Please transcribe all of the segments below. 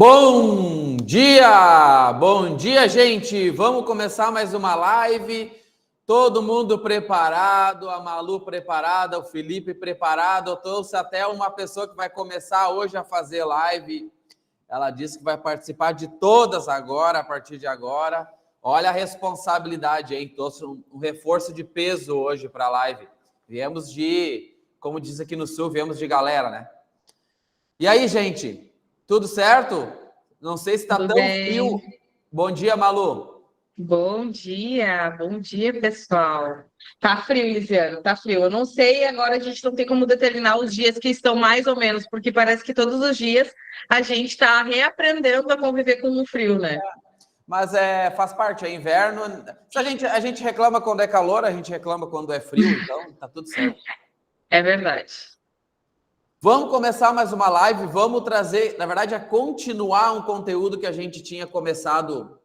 Bom dia! Bom dia, gente! Vamos começar mais uma live. Todo mundo preparado, a Malu preparada, o Felipe preparado. Eu trouxe até uma pessoa que vai começar hoje a fazer live. Ela disse que vai participar de todas agora, a partir de agora. Olha a responsabilidade, hein? Trouxe um reforço de peso hoje para a live. Viemos de, como diz aqui no Sul, viemos de galera, né? E aí, gente? Tudo certo? Não sei se está tão frio. Bom dia, Malu. Bom dia, pessoal. Tá frio, Lisiano, tá frio. Eu não sei, agora a gente não tem como determinar os dias que estão mais ou menos, porque parece que todos os dias a gente está reaprendendo a conviver com o frio, né? Mas faz parte, é inverno. Se a gente reclama quando é calor, a gente reclama quando é frio, então tá tudo certo. É verdade. Vamos começar mais uma live, vamos trazer, na verdade, continuar um conteúdo que a gente tinha começado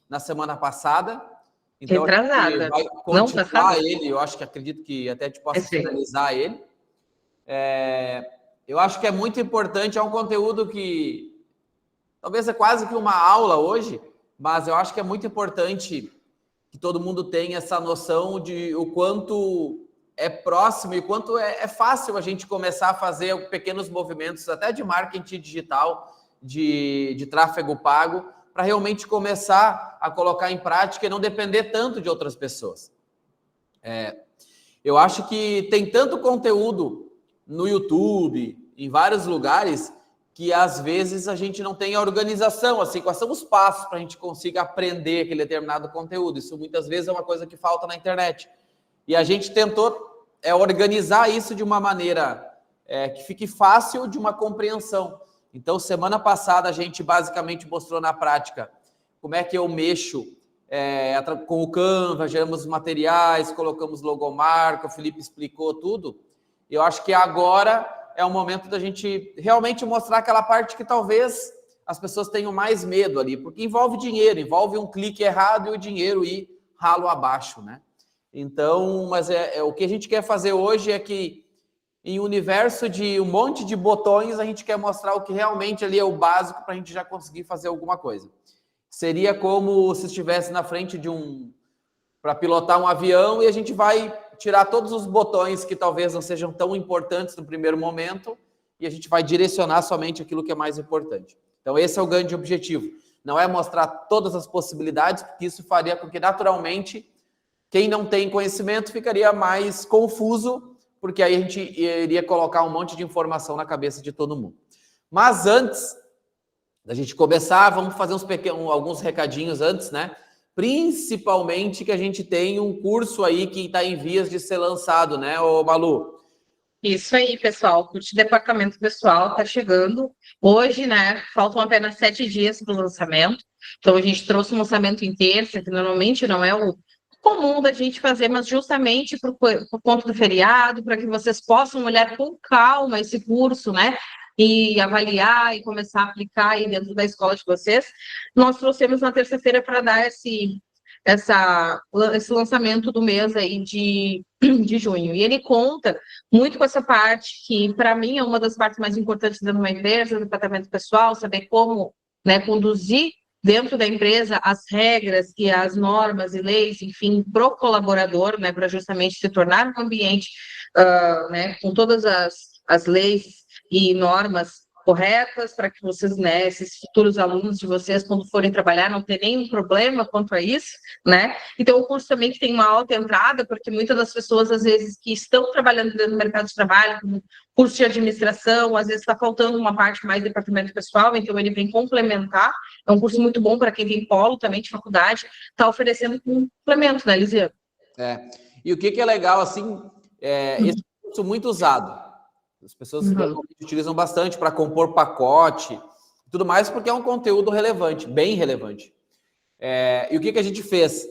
na semana passada. Então, a gente Retrasada. vai Não, continuar passada? ele, eu acho que acredito que até te possa Sim. finalizar ele. Eu acho que é muito importante, é um conteúdo que talvez é quase que uma aula hoje, mas eu acho que é muito importante que todo mundo tenha essa noção de o quanto é próximo e quanto é fácil a gente começar a fazer pequenos movimentos, até de marketing digital, de tráfego pago, para realmente começar a colocar em prática e não depender tanto de outras pessoas. Eu acho que tem tanto conteúdo no YouTube, em vários lugares, que às vezes a gente não tem a organização, assim, quais são os passos para a gente consiga aprender aquele determinado conteúdo. Isso muitas vezes é uma coisa que falta na internet. E a gente tentou organizar isso de uma maneira que fique fácil de uma compreensão. Então, semana passada a gente basicamente mostrou na prática como é que eu mexo com o Canva, geramos materiais, colocamos logomarca, o Felipe explicou tudo. Eu acho que agora é o momento da gente realmente mostrar aquela parte que talvez as pessoas tenham mais medo ali, porque envolve dinheiro, envolve um clique errado e o dinheiro ir ralo abaixo, né? Então, mas o que a gente quer fazer hoje é que em um universo de um monte de botões, a gente quer mostrar o que realmente ali é o básico para a gente já conseguir fazer alguma coisa. Seria como se estivesse na frente de para pilotar um avião e a gente vai tirar todos os botões que talvez não sejam tão importantes no primeiro momento e a gente vai direcionar somente aquilo que é mais importante. Então, esse é o grande objetivo. Não é mostrar todas as possibilidades, porque isso faria com que, naturalmente, quem não tem conhecimento ficaria mais confuso, porque aí a gente iria colocar um monte de informação na cabeça de todo mundo. Mas antes da gente começar, vamos fazer alguns recadinhos antes, né? Principalmente que a gente tem um curso aí que está em vias de ser lançado, né, ô Malu? Isso aí, pessoal. O curso de departamento pessoal está chegando hoje, né? Faltam apenas 7 dias para o lançamento. Então, a gente trouxe um lançamento em terça, que normalmente não é o comum da gente fazer, mas justamente por conta do feriado, para que vocês possam olhar com calma esse curso, né? E avaliar e começar a aplicar aí dentro da escola de vocês. Nós trouxemos na terça-feira para dar esse lançamento do mês aí de junho. E ele conta muito com essa parte que, para mim, é uma das partes mais importantes de uma empresa, do departamento pessoal, saber como, né, conduzir dentro da empresa as regras e as normas e leis, enfim, para o colaborador, né, para justamente se tornar um ambiente, né, com todas as leis e normas corretas para que vocês, né, esses futuros alunos de vocês, quando forem trabalhar, não tenham nenhum problema quanto a isso, né? Então, o curso também que tem uma alta entrada, porque muitas das pessoas, às vezes, que estão trabalhando dentro do mercado de trabalho, como curso de administração, às vezes está faltando uma parte mais de departamento pessoal, então ele vem complementar. É um curso muito bom para quem tem polo também de faculdade, está oferecendo um complemento, né, Lisiane? E o que é legal, assim, esse curso muito usado. As pessoas utilizam bastante para compor pacote e tudo mais, porque é um conteúdo relevante, bem relevante. E o que a gente fez?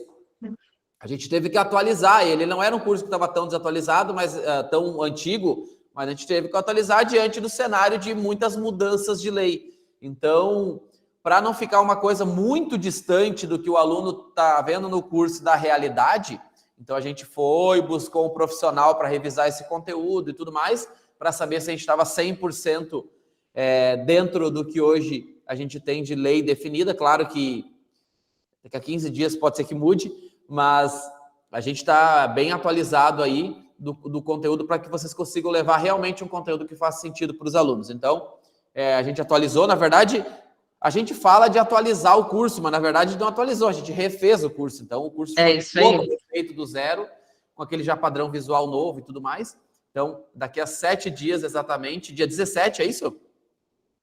A gente teve que atualizar ele. Não era um curso que estava tão desatualizado, mas tão antigo, mas a gente teve que atualizar diante do cenário de muitas mudanças de lei. Então, para não ficar uma coisa muito distante do que o aluno está vendo no curso da realidade, então a gente buscou um profissional para revisar esse conteúdo e tudo mais, para saber se a gente estava 100% dentro do que hoje a gente tem de lei definida. Claro que daqui a 15 dias pode ser que mude, mas a gente está bem atualizado aí do conteúdo para que vocês consigam levar realmente um conteúdo que faça sentido para os alunos. Então, a gente atualizou, na verdade, a gente fala de atualizar o curso, mas na verdade não atualizou, a gente refez o curso. Então, o curso foi todo feito do zero, com aquele já padrão visual novo e tudo mais. Então, daqui a 7 dias exatamente, dia 17, é isso?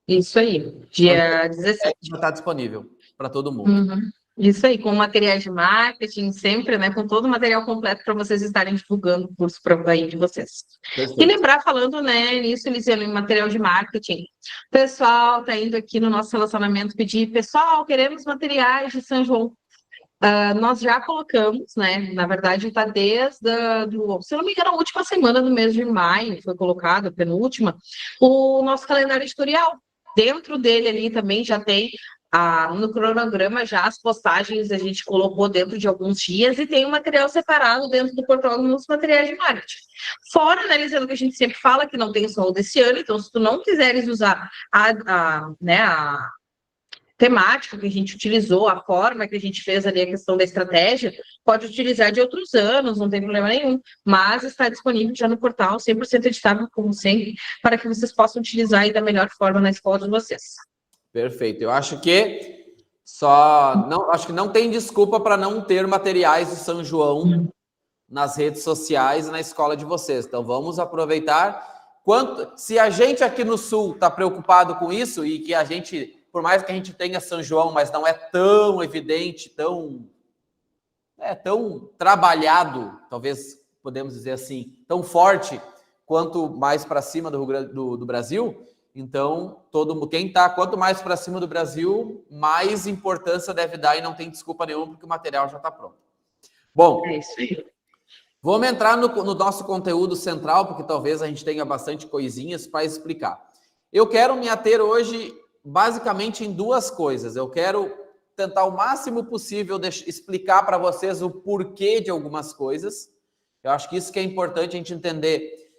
Isso aí, dia 17. Já está disponível para todo mundo. Uhum. Isso aí, com materiais de marketing, sempre, né, com todo o material completo para vocês estarem divulgando o curso para aí de vocês. Perfeito. E lembrar, falando, né, nisso, Lisiane, em material de marketing, o pessoal está indo aqui no nosso relacionamento pedir, pessoal, queremos materiais de São João. Nós já colocamos, né, na verdade está desde, se não me engano, a última semana do mês de maio, foi colocado, a penúltima, o nosso calendário editorial. Dentro dele ali também já tem no cronograma já as postagens a gente colocou dentro de alguns dias e tem um material separado dentro do portal nos materiais de marketing. Fora, né, Lisandro, que a gente sempre fala que não tem só o desse ano, então se tu não quiseres usar a temática que a gente utilizou, a forma que a gente fez ali a questão da estratégia, pode utilizar de outros anos, não tem problema nenhum, mas está disponível já no portal, 100% editável, como sempre, para que vocês possam utilizar aí da melhor forma na escola de vocês. Perfeito. Eu acho que acho que não tem desculpa para não ter materiais de São João nas redes sociais e na escola de vocês. Então vamos aproveitar. Se a gente aqui no Sul está preocupado com isso e que a gente, por mais que a gente tenha São João, mas não é tão evidente, tão trabalhado, talvez podemos dizer assim, tão forte quanto mais para cima do Brasil. Então, quanto mais para cima do Brasil, mais importância deve dar e não tem desculpa nenhuma, porque o material já está pronto. Bom, é isso aí. Vamos entrar no nosso conteúdo central, porque talvez a gente tenha bastante coisinhas para explicar. Eu quero me ater hoje, basicamente, em duas coisas. Eu quero tentar o máximo possível explicar para vocês o porquê de algumas coisas. Eu acho que isso que é importante a gente entender.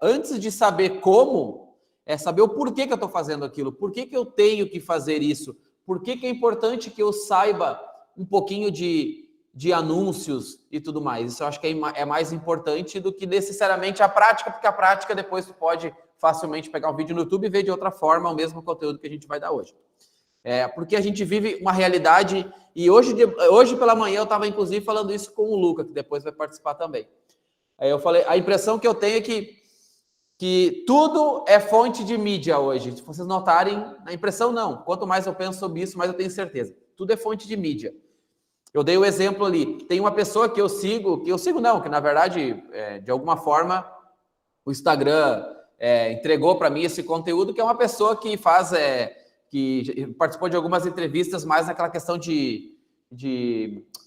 Antes de saber como, saber o porquê que eu estou fazendo aquilo, por que eu tenho que fazer isso, por que é importante que eu saiba um pouquinho de anúncios e tudo mais. Isso eu acho que é mais importante do que necessariamente a prática, porque a prática depois tu pode facilmente pegar um vídeo no YouTube e ver de outra forma o mesmo conteúdo que a gente vai dar hoje. Porque a gente vive uma realidade, e hoje pela manhã eu estava inclusive falando isso com o Luca, que depois vai participar também. Aí eu falei, a impressão que eu tenho é que tudo é fonte de mídia hoje. Se vocês notarem, a impressão não. Quanto mais eu penso sobre isso, mais eu tenho certeza. Tudo é fonte de mídia. Eu dei o exemplo ali. Tem uma pessoa que eu sigo não, que na verdade, de alguma forma, o Instagram entregou para mim esse conteúdo, que é uma pessoa que que participou de algumas entrevistas mais naquela questão de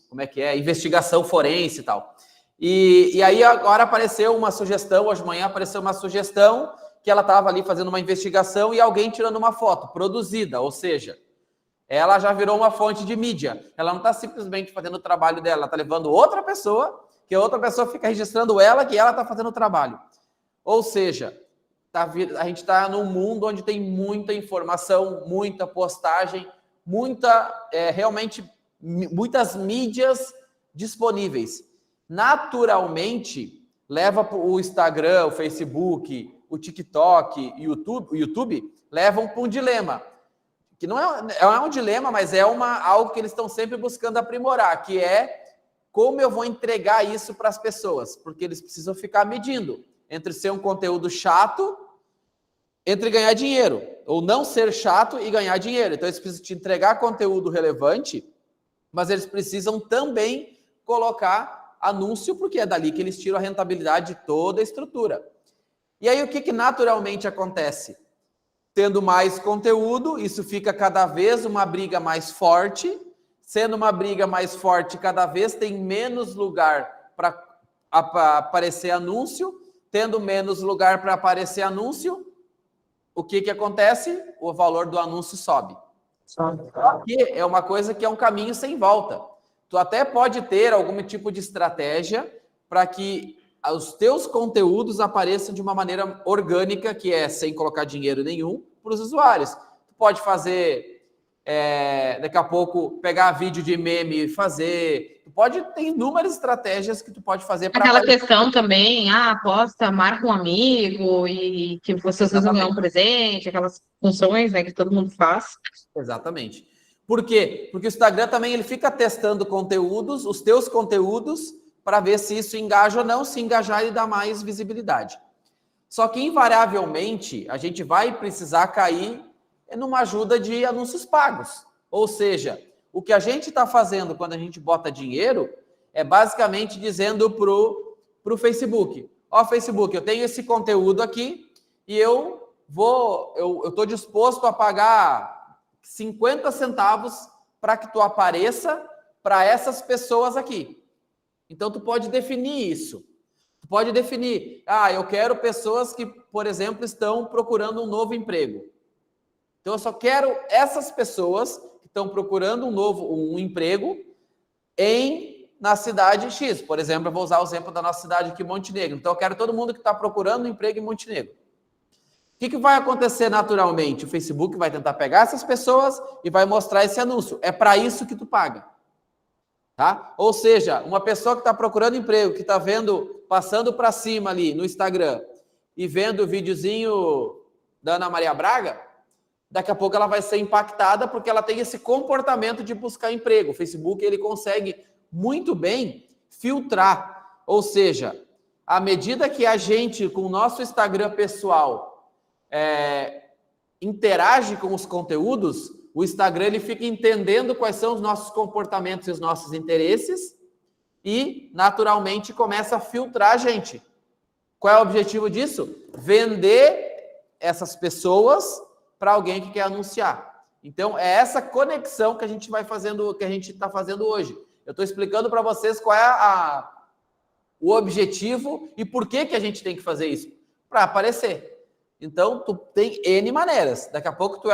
como é que é, investigação forense e tal. E aí agora apareceu uma sugestão, hoje de manhã apareceu uma sugestão que ela estava ali fazendo uma investigação e alguém tirando uma foto produzida, ou seja, ela já virou uma fonte de mídia. Ela não está simplesmente fazendo o trabalho dela, ela está levando outra pessoa, que a outra pessoa fica registrando ela, que ela está fazendo o trabalho. Ou seja, a gente está num mundo onde tem muita informação, muita postagem, realmente muitas mídias disponíveis. Naturalmente, leva o Instagram, o Facebook, o TikTok, o YouTube levam para um dilema. Que não é um dilema, mas é algo que eles estão sempre buscando aprimorar, que é como eu vou entregar isso para as pessoas, porque eles precisam ficar medindo entre ser um conteúdo chato, entre ganhar dinheiro, ou não ser chato e ganhar dinheiro. Então, eles precisam te entregar conteúdo relevante, mas eles precisam também colocar anúncio, porque é dali que eles tiram a rentabilidade de toda a estrutura. E aí, o que naturalmente acontece? Tendo mais conteúdo, isso fica cada vez uma briga mais forte. Sendo uma briga mais forte, cada vez tem menos lugar para aparecer anúncio. Tendo menos lugar para aparecer anúncio, o que acontece? O valor do anúncio sobe. Que é uma coisa que é um caminho sem volta. Tu até pode ter algum tipo de estratégia para que os teus conteúdos apareçam de uma maneira orgânica, que é sem colocar dinheiro nenhum, para os usuários. Tu pode fazer, daqui a pouco, pegar vídeo de meme e fazer. Tem inúmeras estratégias que tu pode fazer para... Aquela questão também, aposta, marca um amigo e que vocês vão ganhar um presente, aquelas funções, né, que todo mundo faz. Exatamente. Por quê? Porque o Instagram também ele fica testando conteúdos, os teus conteúdos, para ver se isso engaja ou não. Se engajar, ele dá mais visibilidade. Só que, invariavelmente, a gente vai precisar cair numa ajuda de anúncios pagos. Ou seja, o que a gente está fazendo quando a gente bota dinheiro é basicamente dizendo pro Facebook: ó, Facebook, eu tenho esse conteúdo aqui e eu estou disposto a pagar 50 centavos para que tu apareça para essas pessoas aqui. Então, tu pode definir isso. Tu pode definir, eu quero pessoas que, por exemplo, estão procurando um novo emprego. Então, eu só quero essas pessoas que estão procurando um emprego na cidade X. Por exemplo, eu vou usar o exemplo da nossa cidade aqui, Montenegro. Então, eu quero todo mundo que está procurando um emprego em Montenegro. O que vai acontecer naturalmente? O Facebook vai tentar pegar essas pessoas e vai mostrar esse anúncio. É para isso que tu paga. Tá? Ou seja, uma pessoa que está procurando emprego, que está passando para cima ali no Instagram e vendo o videozinho da Ana Maria Braga, daqui a pouco ela vai ser impactada porque ela tem esse comportamento de buscar emprego. O Facebook ele consegue muito bem filtrar. Ou seja, à medida que a gente, com o nosso Instagram pessoal, interage com os conteúdos, o Instagram ele fica entendendo quais são os nossos comportamentos e os nossos interesses e, naturalmente, começa a filtrar a gente. Qual é o objetivo disso? Vender essas pessoas para alguém que quer anunciar. Então, é essa conexão que a gente vai fazendo, que a gente está fazendo hoje. Eu estou explicando para vocês qual é o objetivo e por que a gente tem que fazer isso. Para aparecer. Então, tu tem N maneiras. Daqui a pouco tu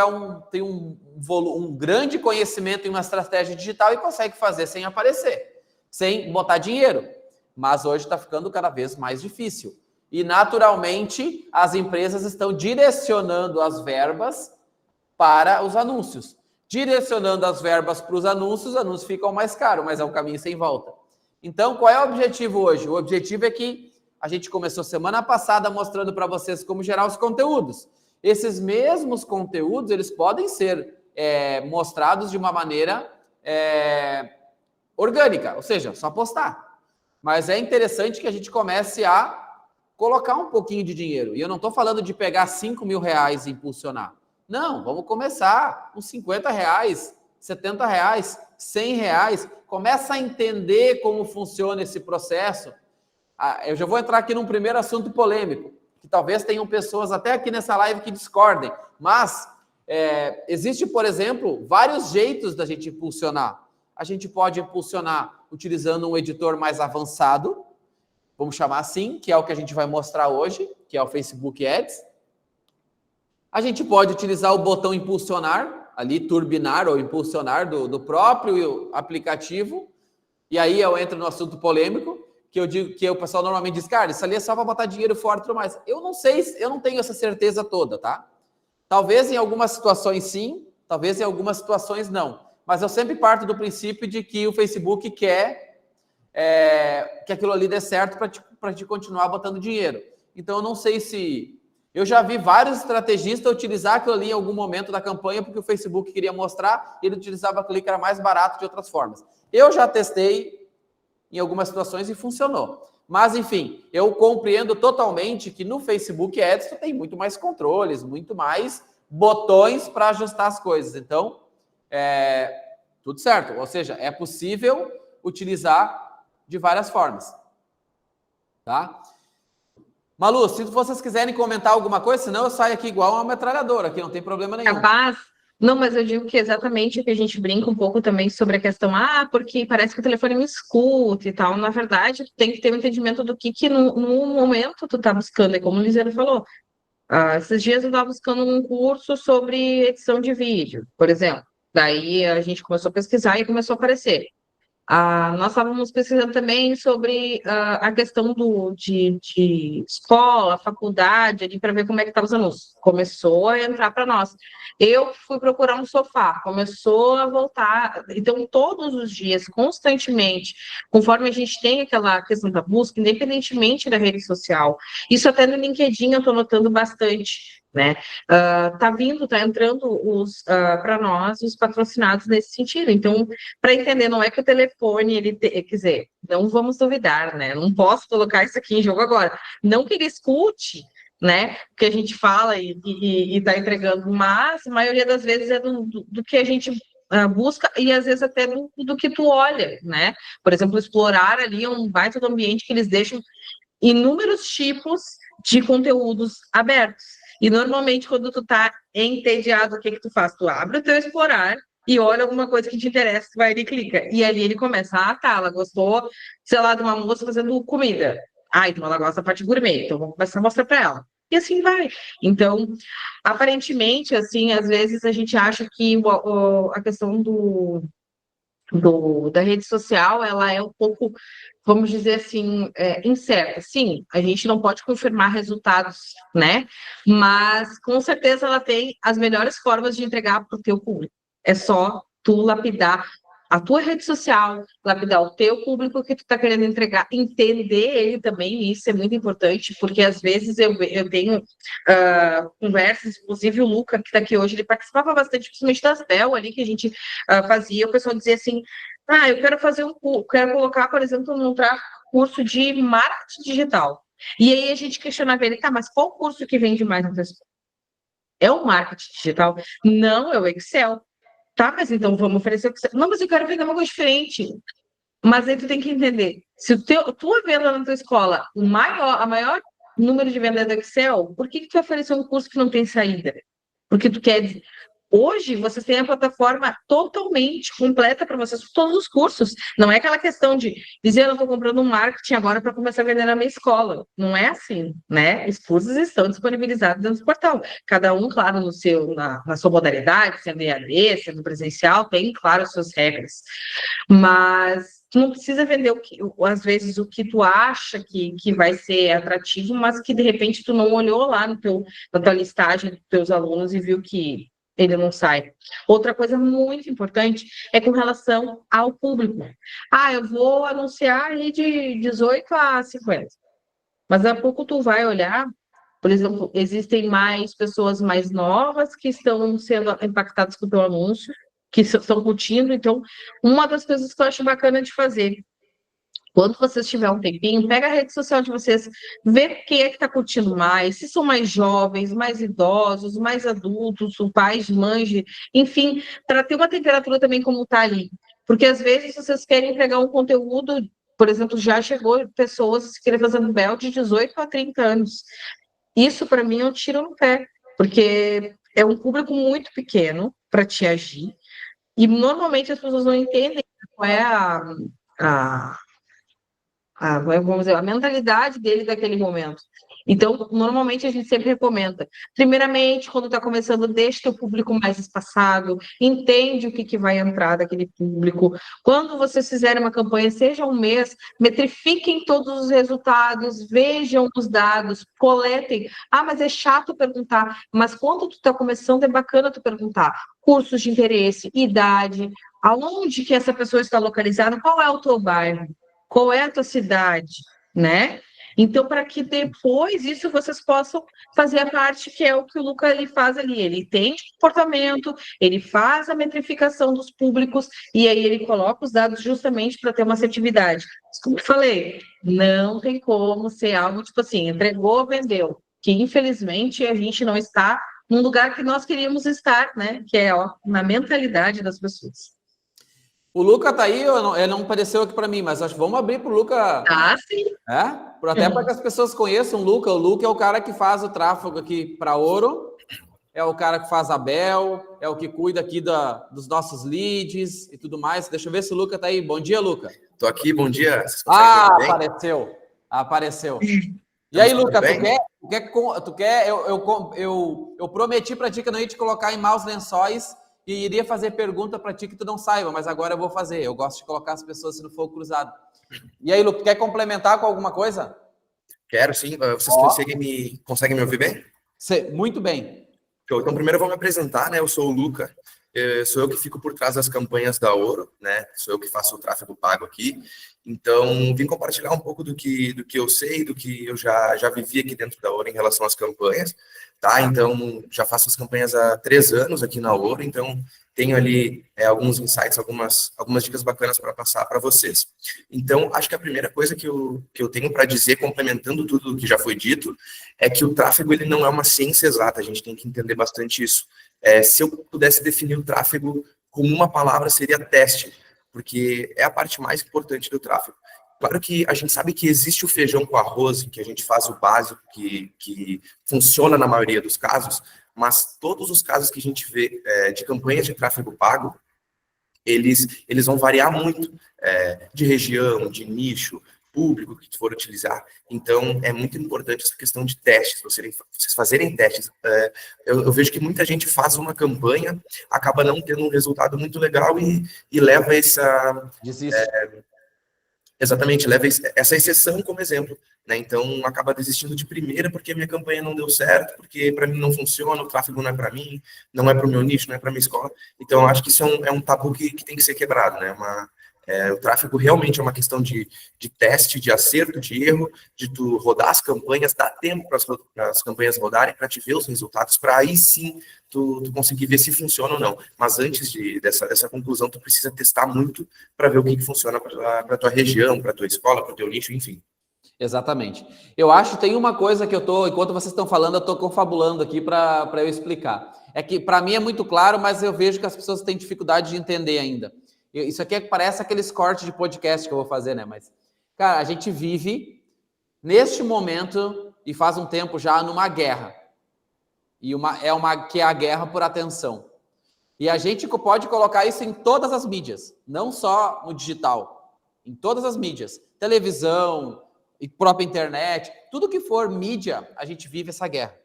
tem um grande conhecimento em uma estratégia digital e consegue fazer sem aparecer, sem botar dinheiro. Mas hoje está ficando cada vez mais difícil. E, naturalmente, as empresas estão direcionando as verbas para os anúncios. Direcionando as verbas para os anúncios ficam mais caros, mas é um caminho sem volta. Então, qual é o objetivo hoje? O objetivo é que a gente começou semana passada mostrando para vocês como gerar os conteúdos. Esses mesmos conteúdos, eles podem ser mostrados de uma maneira orgânica, ou seja, só postar. Mas é interessante que a gente comece a colocar um pouquinho de dinheiro. E eu não estou falando de pegar 5 mil reais e impulsionar. Não, vamos começar com 50 reais, 70 reais, 100 reais. Começa a entender como funciona esse processo. Eu já vou entrar aqui num primeiro assunto polêmico, que talvez tenham pessoas até aqui nessa live que discordem, mas existe, por exemplo, vários jeitos da gente impulsionar. A gente pode impulsionar utilizando um editor mais avançado, vamos chamar assim, que é o que a gente vai mostrar hoje, que é o Facebook Ads. A gente pode utilizar o botão impulsionar, ali turbinar ou impulsionar do próprio aplicativo, e aí eu entro no assunto polêmico, que eu digo que o pessoal normalmente diz, cara, isso ali é só para botar dinheiro fora e tudo mais. Eu não sei, eu não tenho essa certeza toda, tá? Talvez em algumas situações sim, talvez em algumas situações não. Mas eu sempre parto do princípio de que o Facebook quer que aquilo ali dê certo para te continuar botando dinheiro. Então eu não sei se... Eu já vi vários estrategistas utilizar aquilo ali em algum momento da campanha porque o Facebook queria mostrar e ele utilizava aquilo ali que era mais barato de outras formas. Eu já testei em algumas situações e funcionou. Mas, enfim, eu compreendo totalmente que no Facebook Ads tu tem muito mais controles, muito mais botões para ajustar as coisas. Então, tudo certo. Ou seja, é possível utilizar de várias formas. Tá? Malu, se vocês quiserem comentar alguma coisa, senão eu saio aqui igual uma metralhadora, aqui não tem problema nenhum. Capaz. Não, mas eu digo que exatamente o que a gente brinca um pouco também sobre a questão, porque parece que o telefone me escuta e tal. Na verdade, tu tem que ter um entendimento do que no momento tu tá buscando. É como o Liseiro falou. Esses dias eu estava buscando um curso sobre edição de vídeo, por exemplo. Daí a gente começou a pesquisar e começou a aparecer. Nós estávamos pesquisando também sobre a questão de escola, faculdade, ali para ver como é que estava os anúncios. Começou a entrar para nós. Eu fui procurar um sofá, começou a voltar. Então, todos os dias, constantemente, conforme a gente tem aquela questão da busca, independentemente da rede social, isso até no LinkedIn eu estou notando bastante, né? Tá entrando para nós os patrocinados nesse sentido. Então, para entender, não é que o telefone, quer dizer, não vamos duvidar, né? Não posso colocar isso aqui em jogo agora. Não que ele escute, né? O que a gente fala e está entregando, mas a maioria das vezes é do que a gente busca e às vezes até do que tu olha, né? Por exemplo, explorar ali um baita do ambiente que eles deixam inúmeros tipos de conteúdos abertos. E normalmente, quando tu tá entediado, o que tu faz? Tu abre o teu explorar e olha alguma coisa que te interessa, tu vai ali e clica. E ali ele começa, tá, ela gostou, sei lá, de uma moça fazendo comida. Então ela gosta da parte gourmet, então vamos começar a mostrar para ela. E assim vai. Então, aparentemente, assim, às vezes a gente acha que a questão da rede social, ela é um pouco, vamos dizer assim, incerta. Sim, a gente não pode confirmar resultados, né? Mas, com certeza, ela tem as melhores formas de entregar para o teu público. É só tu lapidar a tua rede social, lapidar o teu público que tu está querendo entregar, entender ele também, isso é muito importante, porque às vezes eu tenho conversas, inclusive o Luca, que está aqui hoje, ele participava bastante, principalmente das Bel ali, que a gente fazia, o pessoal dizia assim, eu quero fazer quero colocar, por exemplo, num curso de marketing digital. E aí a gente questionava ele, mas qual curso que vende mais na tua escola? É o marketing digital? Não, é o Excel. Tá, mas então vamos oferecer o Excel. Não, mas eu quero vender uma coisa diferente. Mas aí tu tem que entender, se tua venda na tua escola, a maior número de vendas do Excel, por que tu vai oferecer um curso que não tem saída? Porque tu quer. Hoje, vocês têm a plataforma totalmente completa para vocês, todos os cursos. Não é aquela questão de dizer, eu estou comprando um marketing agora para começar a vender na minha escola. Não é assim, né? Os cursos estão disponibilizados dentro do portal. Cada um, claro, na sua modalidade, sendo EAD, sendo presencial, tem, claro, as suas regras. Mas tu não precisa vender às vezes o que tu acha que vai ser atrativo, mas que de repente tu não olhou lá na tua listagem dos teus alunos e viu que ele não sai. Outra coisa muito importante é com relação ao público. Eu vou anunciar aí de 18 a 50. Mas daqui a pouco tu vai olhar, por exemplo, existem mais pessoas mais novas que estão sendo impactadas com o teu anúncio, que estão curtindo. Então, uma das coisas que eu acho bacana de fazer, quando vocês tiverem um tempinho, pega a rede social de vocês, vê quem é que está curtindo mais, se são mais jovens, mais idosos, mais adultos, o pais, mães, enfim, para ter uma temperatura também como está ali. Porque às vezes vocês querem entregar um conteúdo, por exemplo, já chegou pessoas que querem fazer um bel de 18 a 30 anos. Isso, para mim, é um tiro no pé, porque é um público muito pequeno para te agir, e normalmente as pessoas não entendem qual é a vamos dizer, a mentalidade dele daquele momento. Então, normalmente a gente sempre recomenda. Primeiramente, quando está começando, deixa o público mais espaçado, entende o que vai entrar daquele público. Quando vocês fizerem uma campanha, seja um mês, metrifiquem todos os resultados, vejam os dados, coletem. Mas é chato perguntar. Mas quando tu está começando, é bacana tu perguntar. Cursos de interesse, idade, aonde que essa pessoa está localizada, qual é o teu bairro? Qual é a tua cidade, né? Então, para que depois isso vocês possam fazer a parte que é o que o Luca ele faz ali. Ele entende o comportamento, ele faz a metrificação dos públicos e aí ele coloca os dados justamente para ter uma assertividade. Como eu falei, não tem como ser algo tipo assim, entregou, vendeu. Que infelizmente a gente não está num lugar que nós queríamos estar, né? Que é na mentalidade das pessoas. O Luca tá aí, ele não apareceu aqui para mim, mas acho que vamos abrir para o Luca. Sim. Até para que as pessoas conheçam o Luca. O Luca é o cara que faz o tráfego aqui para Ouro, é o cara que faz a Bel, é o que cuida aqui dos nossos leads e tudo mais. Deixa eu ver se o Luca tá aí. Bom dia, Luca. Tô aqui, bom dia. Apareceu. E aí, Luca, tu quer? Eu prometi para ti que eu não ia te colocar em maus lençóis e iria fazer pergunta para ti que tu não saiba, mas agora eu vou fazer. Eu gosto de colocar as pessoas no fogo cruzado. E aí, Lu, quer complementar com alguma coisa? Quero sim. Vocês conseguem me ouvir bem? Muito bem. Então, primeiro eu vou me apresentar, né? Eu sou o Luca. Sou eu que fico por trás das campanhas da Ouro, né? Sou eu que faço o tráfego pago aqui. Então, vim compartilhar um pouco do que eu sei, do que eu já vivi aqui dentro da Ouro em relação às campanhas, tá? Então, já faço as campanhas há 3 anos aqui na Ouro, então tenho ali alguns insights, algumas dicas bacanas para passar para vocês. Então, acho que a primeira coisa que eu tenho para dizer, complementando tudo que já foi dito, é que o tráfego ele não é uma ciência exata, a gente tem que entender bastante isso. Se eu pudesse definir o tráfego com uma palavra, seria teste, porque é a parte mais importante do tráfego. Claro que a gente sabe que existe o feijão com arroz, em que a gente faz o básico, que funciona na maioria dos casos, mas todos os casos que a gente vê de campanhas de tráfego pago, eles vão variar muito de região, de nicho, público que for utilizar. Então, é muito importante essa questão de testes, vocês fazerem testes. Eu vejo que muita gente faz uma campanha, acaba não tendo um resultado muito legal e leva essa... Desiste. Exatamente, leva essa exceção como exemplo, né? Então, acaba desistindo de primeira porque a minha campanha não deu certo, porque para mim não funciona, o tráfego não é para mim, não é para o meu nicho, não é para minha escola. Então, eu acho que isso é um tabu que tem que ser quebrado, né? O tráfego realmente é uma questão de teste, de acerto, de erro, de tu rodar as campanhas, dar tempo para as campanhas rodarem, para te ver os resultados, para aí sim tu conseguir ver se funciona ou não. Mas antes dessa conclusão, tu precisa testar muito para ver o que funciona para tua região, para tua escola, para o teu nicho, enfim. Exatamente. Eu acho que tem uma coisa que enquanto vocês estão falando, eu estou confabulando aqui para eu explicar. É que para mim é muito claro, mas eu vejo que as pessoas têm dificuldade de entender ainda. Isso aqui parece aqueles cortes de podcast que eu vou fazer, né? Mas, cara, a gente vive neste momento e faz um tempo já numa guerra. Que é a guerra por atenção. E a gente pode colocar isso em todas as mídias, não só no digital, em todas as mídias, televisão e própria internet, tudo que for mídia, a gente vive essa guerra.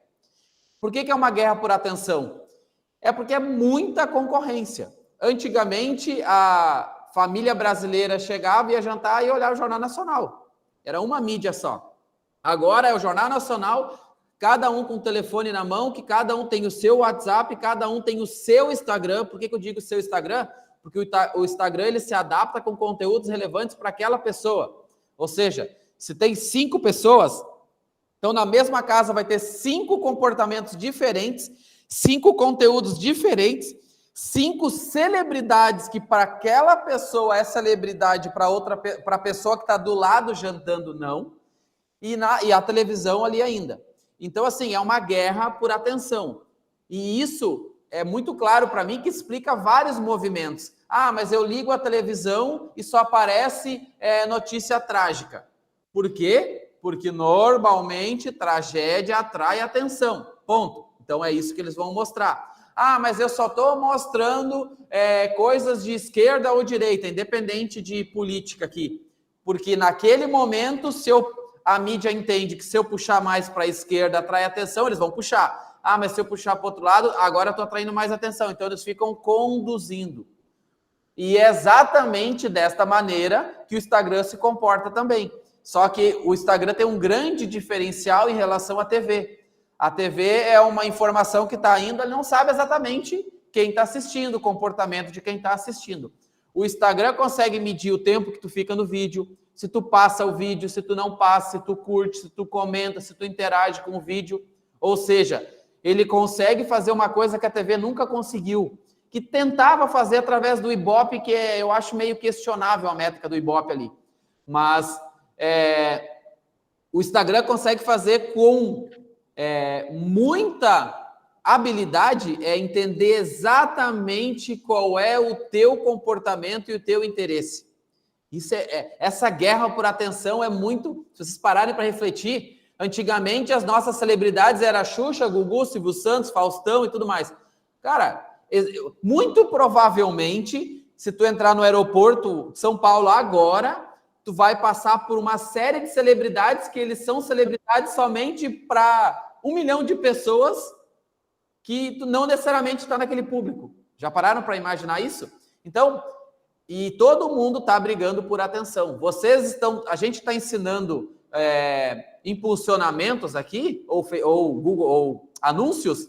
Por que é uma guerra por atenção? É porque é muita concorrência. Antigamente, a família brasileira chegava, ia jantar e olhar o Jornal Nacional. Era uma mídia só. Agora é o Jornal Nacional, cada um com o telefone na mão, que cada um tem o seu WhatsApp, cada um tem o seu Instagram. Por que eu digo seu Instagram? Porque o Instagram ele se adapta com conteúdos relevantes para aquela pessoa. Ou seja, se tem 5 pessoas, então na mesma casa vai ter 5 comportamentos diferentes, 5 conteúdos diferentes, 5 celebridades que para aquela pessoa é celebridade, para a pessoa que está do lado jantando não, e a televisão ali ainda. Então, assim, é uma guerra por atenção. E isso é muito claro para mim que explica vários movimentos. Ah, mas eu ligo a televisão e só aparece notícia trágica. Por quê? Porque normalmente tragédia atrai atenção. Ponto. Então é isso que eles vão mostrar. Ah, mas eu só estou mostrando coisas de esquerda ou direita, independente de política aqui. Porque naquele momento, a mídia entende que se eu puxar mais para a esquerda atrai atenção, eles vão puxar. Ah, mas se eu puxar para o outro lado, agora eu estou atraindo mais atenção. Então eles ficam conduzindo. E é exatamente desta maneira que o Instagram se comporta também. Só que o Instagram tem um grande diferencial em relação à TV. A TV é uma informação que está indo, ele não sabe exatamente quem está assistindo, o comportamento de quem está assistindo. O Instagram consegue medir o tempo que tu fica no vídeo, se tu passa o vídeo, se tu não passa, se tu curte, se tu comenta, se tu interage com o vídeo. Ou seja, ele consegue fazer uma coisa que a TV nunca conseguiu, que tentava fazer através do Ibope, que eu acho meio questionável a métrica do Ibope ali. Mas o Instagram consegue fazer com muita habilidade, entender exatamente qual é o teu comportamento e o teu interesse. Essa guerra por atenção é muito... Se vocês pararem para refletir, antigamente as nossas celebridades eram Xuxa, Gugu, Silvio Santos, Faustão e tudo mais. Cara, muito provavelmente, se tu entrar no aeroporto de São Paulo agora, tu vai passar por uma série de celebridades que eles são celebridades somente para 1 milhão de pessoas que tu não necessariamente está naquele público. Já pararam para imaginar isso? Então, e todo mundo está brigando por atenção. A gente está ensinando impulsionamentos aqui, ou Google, ou anúncios,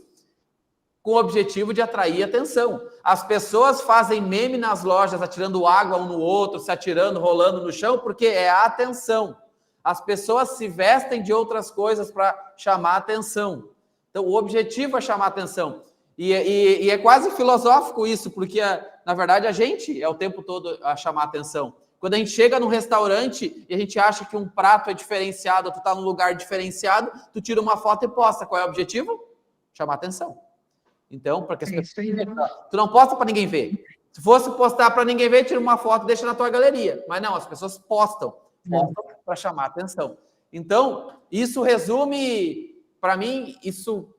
com o objetivo de atrair atenção. As pessoas fazem meme nas lojas, atirando água um no outro, se atirando, rolando no chão, porque é a atenção. As pessoas se vestem de outras coisas para chamar atenção. Então, o objetivo é chamar atenção. E é quase filosófico isso, porque, na verdade, a gente é o tempo todo a chamar atenção. Quando a gente chega num restaurante e a gente acha que um prato é diferenciado, tu está num lugar diferenciado, tu tira uma foto e posta. Qual é o objetivo? Chamar atenção. Então, para que as pessoas... Tu não posta para ninguém ver. Se fosse postar para ninguém ver, tira uma foto e deixa na tua galeria. Mas não, as pessoas postam para chamar atenção. Então, isso resume, para mim, isso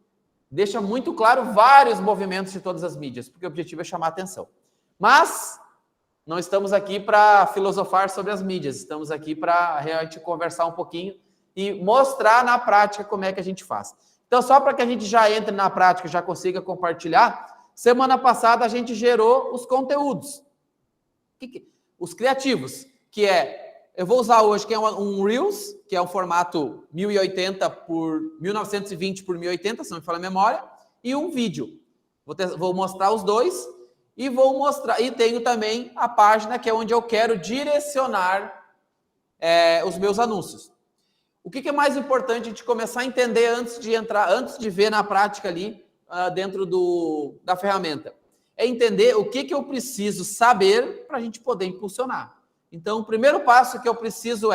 deixa muito claro vários movimentos de todas as mídias, porque o objetivo é chamar atenção. Mas não estamos aqui para filosofar sobre as mídias, estamos aqui para realmente conversar um pouquinho e mostrar na prática como é que a gente faz. Então, só para que a gente já entre na prática, já consiga compartilhar, semana passada a gente gerou os conteúdos, os criativos, que eu vou usar hoje, que é um Reels, que é um formato 1080 por 1920 por 1080, se não me falha a memória, e um vídeo. Vou mostrar os dois e vou mostrar. E tenho também a página que é onde eu quero direcionar os meus anúncios. O que é mais importante a gente começar a entender antes de ver na prática ali dentro da ferramenta? É entender o que eu preciso saber para a gente poder impulsionar. Então, o primeiro passo que eu preciso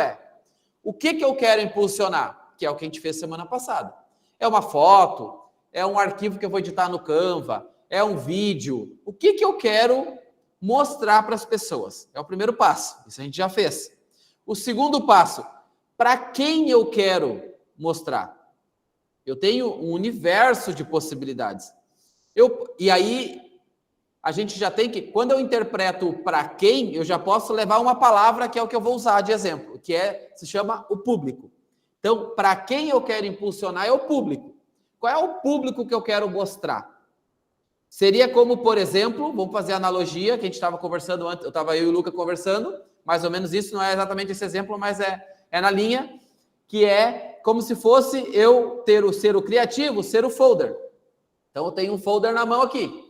o que eu quero impulsionar? Que é o que a gente fez semana passada. É uma foto, é um arquivo que eu vou editar no Canva, é um vídeo. O que eu quero mostrar para as pessoas? É o primeiro passo. Isso a gente já fez. O segundo passo, para quem eu quero mostrar? Eu tenho um universo de possibilidades. E aí, a gente já tem que, quando eu interpreto para quem, eu já posso levar uma palavra que é o que eu vou usar de exemplo, que se chama o público. Então, para quem eu quero impulsionar é o público. Qual é o público que eu quero mostrar? Seria como, por exemplo, vamos fazer a analogia que a gente estava conversando antes, eu e o Luca conversando, mais ou menos isso, não é exatamente esse exemplo, mas é na linha, que é como se fosse eu ser o criativo, ser o folder. Então, eu tenho um folder na mão aqui.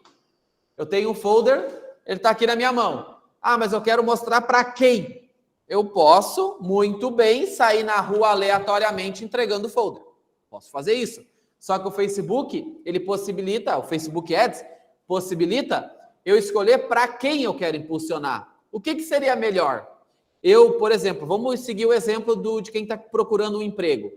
Eu tenho um folder, ele está aqui na minha mão. Ah, mas eu quero mostrar para quem? Eu posso, muito bem, sair na rua aleatoriamente entregando o folder. Posso fazer isso. Só que o Facebook, o Facebook Ads, possibilita eu escolher para quem eu quero impulsionar. O que seria melhor? Por exemplo, vamos seguir o exemplo de quem está procurando um emprego. O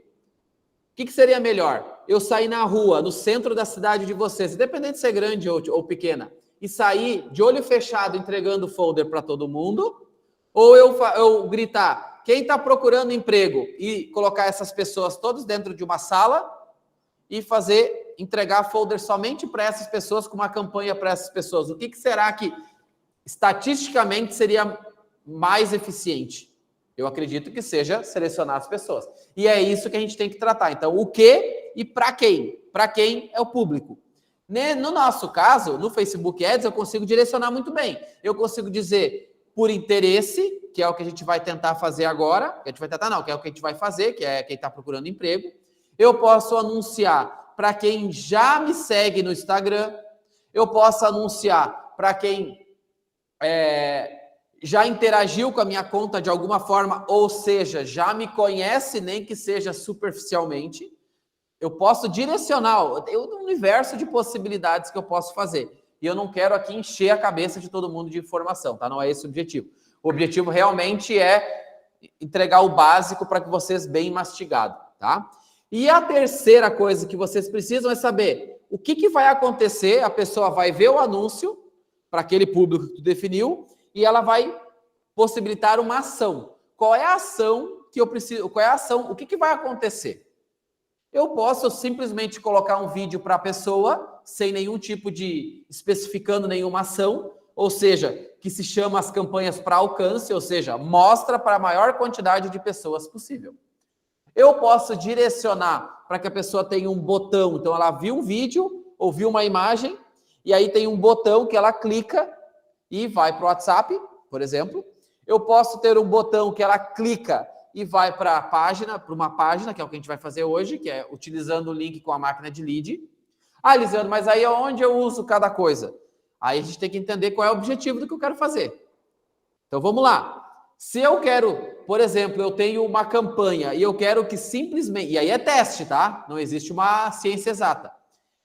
que seria melhor? Eu sair na rua, no centro da cidade de vocês, independente de ser grande ou pequena, e sair de olho fechado entregando folder para todo mundo, ou eu gritar, quem está procurando emprego, e colocar essas pessoas todas dentro de uma sala e entregar folder somente para essas pessoas, com uma campanha para essas pessoas. O que será que estatisticamente seria mais eficiente? Eu acredito que seja selecionar as pessoas. E é isso que a gente tem que tratar. Então, o que e para quem? Para quem é o público. No nosso caso, no Facebook Ads, eu consigo direcionar muito bem. Eu consigo dizer por interesse, que é o que a gente vai tentar fazer agora, que é o que a gente vai fazer, que é quem está procurando emprego. Eu posso anunciar para quem já me segue no Instagram. Eu posso anunciar para quem já interagiu com a minha conta de alguma forma, ou seja, já me conhece, nem que seja superficialmente. Eu posso direcionar, eu tenho um universo de possibilidades que eu posso fazer. E eu não quero aqui encher a cabeça de todo mundo de informação, tá? Não é esse o objetivo. O objetivo realmente é entregar o básico para que vocês bem mastigado, tá? E a terceira coisa que vocês precisam é saber o que vai acontecer. A pessoa vai ver o anúncio para aquele público que tu definiu e ela vai possibilitar uma ação. Qual é a ação que eu preciso? Qual é a ação? O que vai acontecer? Eu posso simplesmente colocar um vídeo para a pessoa, sem nenhum tipo de... especificando nenhuma ação, ou seja, que se chama as campanhas para alcance, ou seja, mostra para a maior quantidade de pessoas possível. Eu posso direcionar para que a pessoa tenha um botão, então ela viu um vídeo, ou viu uma imagem, e aí tem um botão que ela clica e vai para o WhatsApp, por exemplo. Eu posso ter um botão que ela clica e vai para a página, para uma página, que é o que a gente vai fazer hoje, que é utilizando o link com a máquina de lead. Ah, Lisandro, mas aí é onde eu uso cada coisa? Aí a gente tem que entender qual é o objetivo do que eu quero fazer. Então, vamos lá. Se eu quero, por exemplo, eu tenho uma campanha e eu quero que simplesmente... E aí é teste, tá? Não existe uma ciência exata.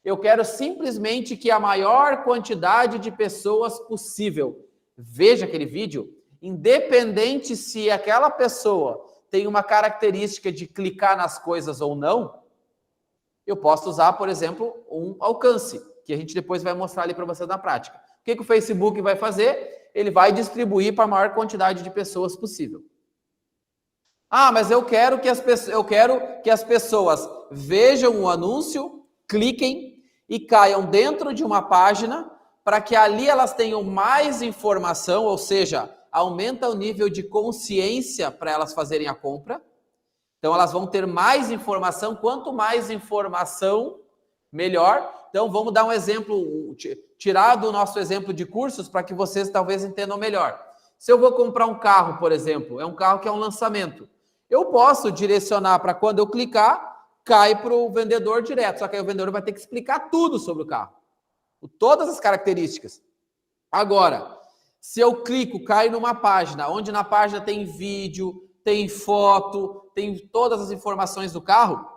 Eu quero simplesmente que a maior quantidade de pessoas possível veja aquele vídeo, independente se aquela pessoa tem uma característica de clicar nas coisas ou não, eu posso usar, por exemplo, um alcance, que a gente depois vai mostrar ali para você na prática. O que o Facebook vai fazer? Ele vai distribuir para a maior quantidade de pessoas possível. Ah, mas eu quero que as pessoas vejam o anúncio, cliquem e caiam dentro de uma página para que ali elas tenham mais informação, ou seja, aumenta o nível de consciência para elas fazerem a compra. Então, elas vão ter mais informação. Quanto mais informação, melhor. Então, vamos dar um exemplo, tirar do nosso exemplo de cursos para que vocês talvez entendam melhor. Se eu vou comprar um carro, por exemplo, é um carro que é um lançamento. Eu posso direcionar para quando eu clicar, cai para o vendedor direto. Só que aí o vendedor vai ter que explicar tudo sobre o carro. Todas as características. Agora, se eu clico, cai numa página, onde na página tem vídeo, tem foto, tem todas as informações do carro,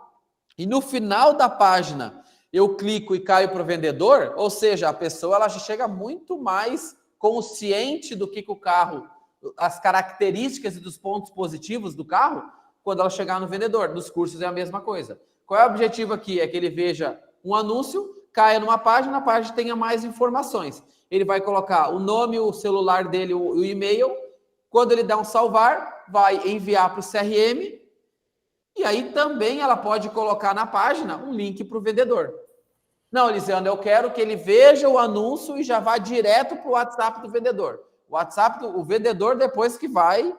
e no final da página eu clico e caio para o vendedor, ou seja, a pessoa ela já chega muito mais consciente do que o carro, as características e dos pontos positivos do carro, quando ela chegar no vendedor. Nos cursos é a mesma coisa. Qual é o objetivo aqui? É que ele veja um anúncio, caia numa página, a página tenha mais informações. Ele vai colocar o nome, o celular dele, o e-mail. Quando ele dá um salvar, vai enviar para o CRM. E aí também ela pode colocar na página um link para o vendedor. Não, Lisandro, eu quero que ele veja o anúncio e já vá direto para o WhatsApp do vendedor. O vendedor depois que vai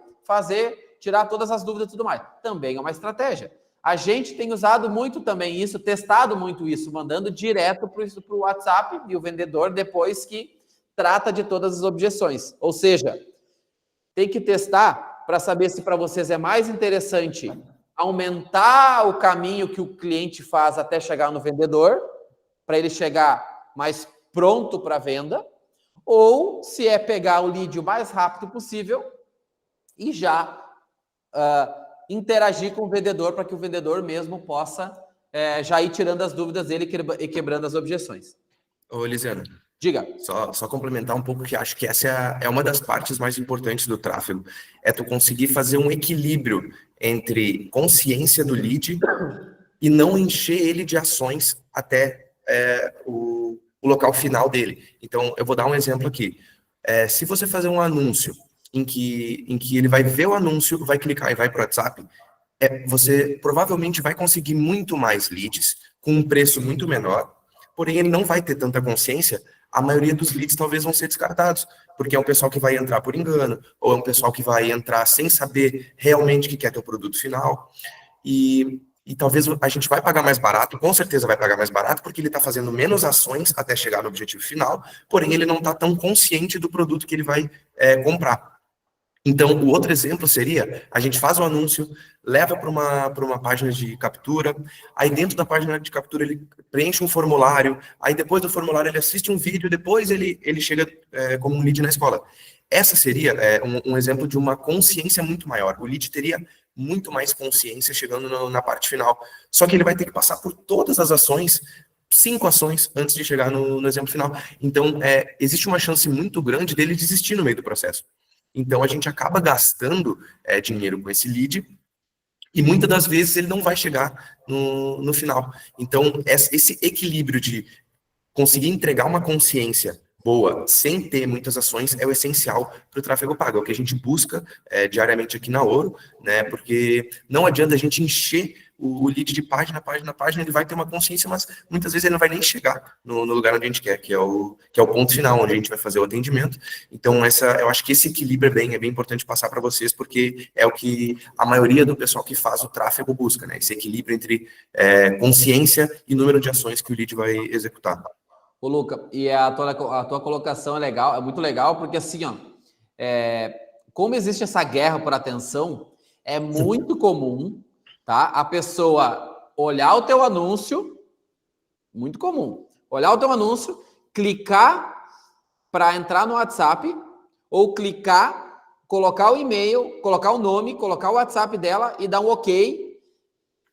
tirar todas as dúvidas e tudo mais. Também é uma estratégia. A gente tem usado muito também isso, testado muito isso, mandando direto para o WhatsApp e o vendedor depois que trata de todas as objeções. Ou seja, tem que testar para saber se para vocês é mais interessante aumentar o caminho que o cliente faz até chegar no vendedor, para ele chegar mais pronto para a venda, ou se é pegar o lead o mais rápido possível e já interagir com o vendedor para que o vendedor mesmo possa já ir tirando as dúvidas dele e quebrando as objeções. Ô, Lisiana, diga. Só complementar um pouco, que acho que essa é uma das partes mais importantes do tráfego, é tu conseguir fazer um equilíbrio entre consciência do lead e não encher ele de ações até o local final dele. Então, eu vou dar um exemplo aqui. Se você fazer um anúncio em que ele vai ver o anúncio, vai clicar e vai para o WhatsApp, você provavelmente vai conseguir muito mais leads com um preço muito menor, porém ele não vai ter tanta consciência. A maioria dos leads talvez vão ser descartados, porque é um pessoal que vai entrar por engano, ou é um pessoal que vai entrar sem saber realmente o que é teu produto final, e talvez a gente vai pagar mais barato, com certeza vai pagar mais barato, porque ele está fazendo menos ações até chegar no objetivo final, porém ele não está tão consciente do produto que ele vai comprar. Então, o outro exemplo seria, a gente faz o anúncio, leva para uma página de captura, aí dentro da página de captura ele preenche um formulário, aí depois do formulário ele assiste um vídeo, depois ele chega como um lead na escola. Essa seria um exemplo de uma consciência muito maior. O lead teria muito mais consciência chegando na parte final. Só que ele vai ter que passar por todas as ações, 5 ações, antes de chegar no exemplo final. Então, existe uma chance muito grande dele desistir no meio do processo. Então, a gente acaba gastando dinheiro com esse lead e muitas das vezes ele não vai chegar no final. Então, esse equilíbrio de conseguir entregar uma consciência boa sem ter muitas ações é o essencial para o tráfego pago. É o que a gente busca diariamente aqui na Ouro, né? Porque não adianta a gente encher o lead de página, ele vai ter uma consciência, mas muitas vezes ele não vai nem chegar no lugar onde a gente quer, que é o ponto final, onde a gente vai fazer o atendimento. Então, eu acho que esse equilíbrio é bem importante passar para vocês, porque é o que a maioria do pessoal que faz o tráfego busca, né? Esse equilíbrio entre consciência e número de ações que o lead vai executar. Ô, Luca, e a tua colocação é legal, é muito legal, porque assim, ó, como existe essa guerra por atenção, é muito comum, tá? A pessoa olhar o teu anúncio, muito comum, olhar o teu anúncio, clicar para entrar no WhatsApp, ou clicar, colocar o e-mail, colocar o nome, colocar o WhatsApp dela e dar um ok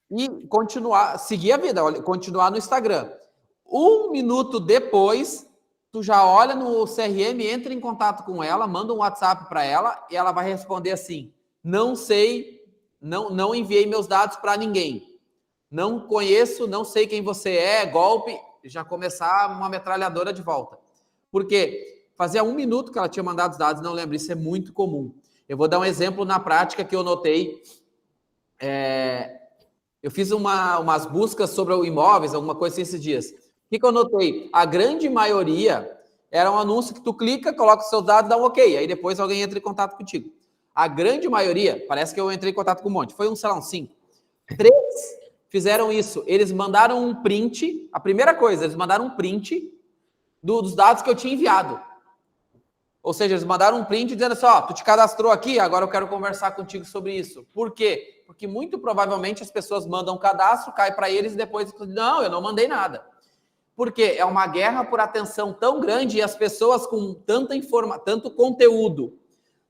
e continuar, seguir a vida, continuar no Instagram. 1 minuto depois, tu já olha no CRM, entra em contato com ela, manda um WhatsApp para ela e ela vai responder assim: não sei, não enviei meus dados para ninguém, não conheço, não sei quem você é, golpe, já começar uma metralhadora de volta. Por quê? Fazia 1 minuto que ela tinha mandado os dados, não lembro, isso é muito comum. Eu vou dar um exemplo na prática que eu notei. Eu fiz umas buscas sobre imóveis, alguma coisa assim esses dias. O que eu notei? A grande maioria era um anúncio que tu clica, coloca os seus dados, dá um ok, aí depois alguém entra em contato contigo. A grande maioria, parece que eu entrei em contato com um monte, foi sei lá, uns 5. 3 fizeram isso, eles mandaram um print, a primeira coisa, eles mandaram um print dos dados que eu tinha enviado. Ou seja, eles mandaram um print dizendo assim, ó, tu te cadastrou aqui, agora eu quero conversar contigo sobre isso. Por quê? Porque muito provavelmente as pessoas mandam um cadastro, cai para eles e depois, não, eu não mandei nada. Porque é uma guerra por atenção tão grande e as pessoas com tanto conteúdo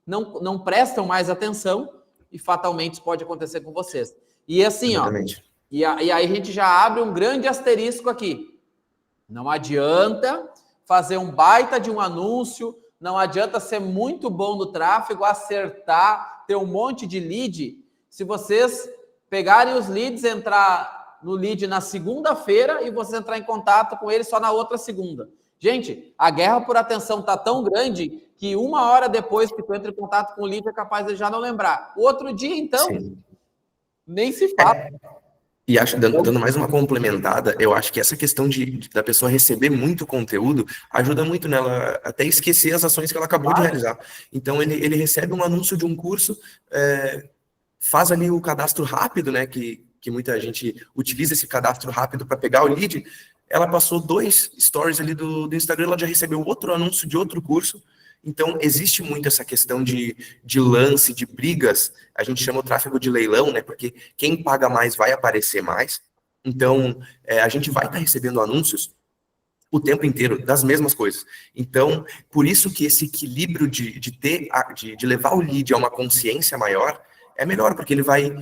não prestam mais atenção e fatalmente isso pode acontecer com vocês. E assim, exatamente. Ó, e aí a gente já abre um grande asterisco aqui. Não adianta fazer um baita de um anúncio, não adianta ser muito bom no tráfego, acertar, ter um monte de lead. Se vocês pegarem os leads, entrar no lead na segunda-feira e vocês entrar em contato com ele só na outra segunda. Gente, a guerra por atenção está tão grande que 1 hora depois que tu entra em contato com o lead é capaz de já não lembrar. O outro dia, então, sim, nem se fala. E acho, dando mais uma complementada, eu acho que essa questão da pessoa receber muito conteúdo ajuda muito nela até esquecer as ações que ela acabou de realizar. Então, ele recebe um anúncio de um curso, faz ali o cadastro rápido, né, que muita gente utiliza esse cadastro rápido para pegar o lead. Ela passou 2 stories ali do Instagram, ela já recebeu outro anúncio de outro curso. Então, existe muito essa questão de lance, de brigas. A gente chama o tráfego de leilão, né? Porque quem paga mais vai aparecer mais. Então, a gente vai estar recebendo anúncios o tempo inteiro das mesmas coisas. Então, por isso que esse equilíbrio de levar o lead a uma consciência maior é melhor, porque ele vai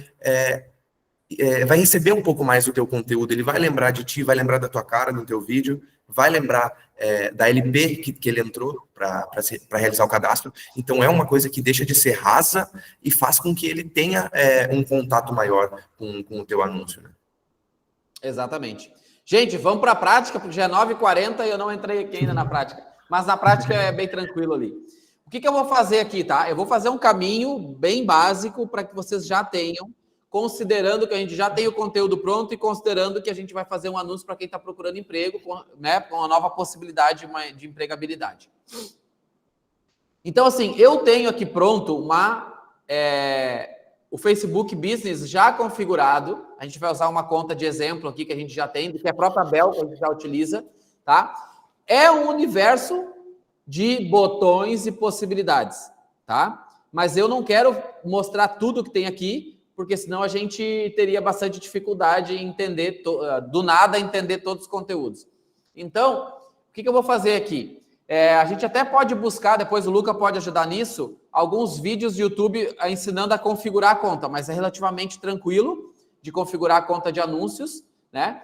receber um pouco mais do teu conteúdo, ele vai lembrar de ti, vai lembrar da tua cara no teu vídeo, vai lembrar da LP que ele entrou para realizar o cadastro. Então, é uma coisa que deixa de ser rasa e faz com que ele tenha um contato maior com o teu anúncio. Né? Exatamente. Gente, vamos para a prática, porque já é 9h40 e eu não entrei aqui ainda na prática. Mas na prática é bem tranquilo ali. O que eu vou fazer aqui, tá? Eu vou fazer um caminho bem básico para que vocês já tenham, considerando que a gente já tem o conteúdo pronto e considerando que a gente vai fazer um anúncio para quem está procurando emprego, né, com uma nova possibilidade de empregabilidade. Então, assim, eu tenho aqui pronto o Facebook Business já configurado. A gente vai usar uma conta de exemplo aqui que a gente já tem, que é a própria Bel, que a gente já utiliza, tá? É um universo de botões e possibilidades, tá? Mas eu não quero mostrar tudo que tem aqui, porque senão a gente teria bastante dificuldade em entender, do nada, entender todos os conteúdos. Então, o que eu vou fazer aqui? A gente até pode buscar, depois o Luca pode ajudar nisso, alguns vídeos de YouTube ensinando a configurar a conta, mas é relativamente tranquilo de configurar a conta de anúncios, né?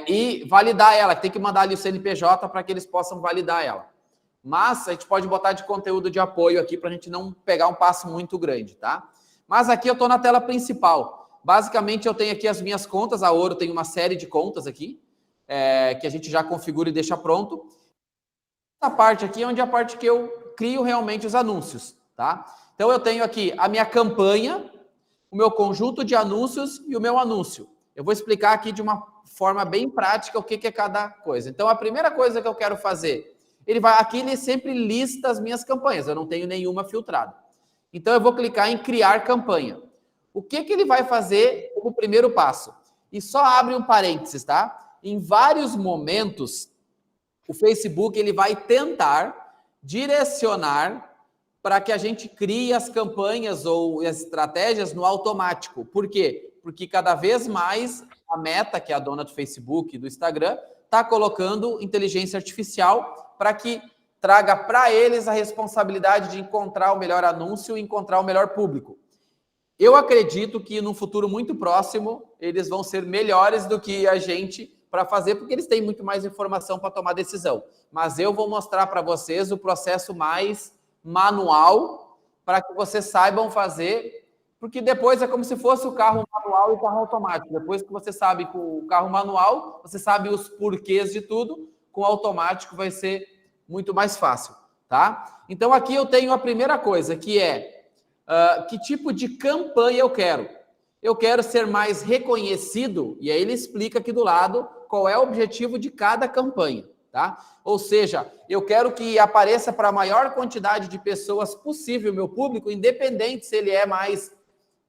E validar ela, tem que mandar ali o CNPJ para que eles possam validar ela. Mas a gente pode botar de conteúdo de apoio aqui para a gente não pegar um passo muito grande, tá? Mas aqui eu estou na tela principal. Basicamente, eu tenho aqui as minhas contas. A Ouro tem uma série de contas aqui, que a gente já configura e deixa pronto. Essa parte aqui é onde é a parte que eu crio realmente os anúncios, tá? Então, eu tenho aqui a minha campanha, o meu conjunto de anúncios e o meu anúncio. Eu vou explicar aqui de uma forma bem prática o que é cada coisa. Então, a primeira coisa que eu quero fazer, aqui ele sempre lista as minhas campanhas, eu não tenho nenhuma filtrada. Então, eu vou clicar em criar campanha. O que ele vai fazer como primeiro passo? E só abre um parênteses, tá? Em vários momentos, o Facebook ele vai tentar direcionar para que a gente crie as campanhas ou as estratégias no automático. Por quê? Porque cada vez mais a Meta, que é a dona do Facebook e do Instagram, está colocando inteligência artificial para que traga para eles a responsabilidade de encontrar o melhor anúncio e encontrar o melhor público. Eu acredito que no futuro muito próximo eles vão ser melhores do que a gente para fazer, porque eles têm muito mais informação para tomar decisão. Mas eu vou mostrar para vocês o processo mais manual para que vocês saibam fazer, porque depois é como se fosse o carro manual e o carro automático. Depois que você sabe com o carro manual, você sabe os porquês de tudo, com o automático vai ser muito mais fácil, tá? Então aqui eu tenho a primeira coisa, que é que tipo de campanha eu quero. Eu quero ser mais reconhecido, e aí ele explica aqui do lado qual é o objetivo de cada campanha, tá? Ou seja, eu quero que apareça para a maior quantidade de pessoas possível, meu público, independente se ele é mais,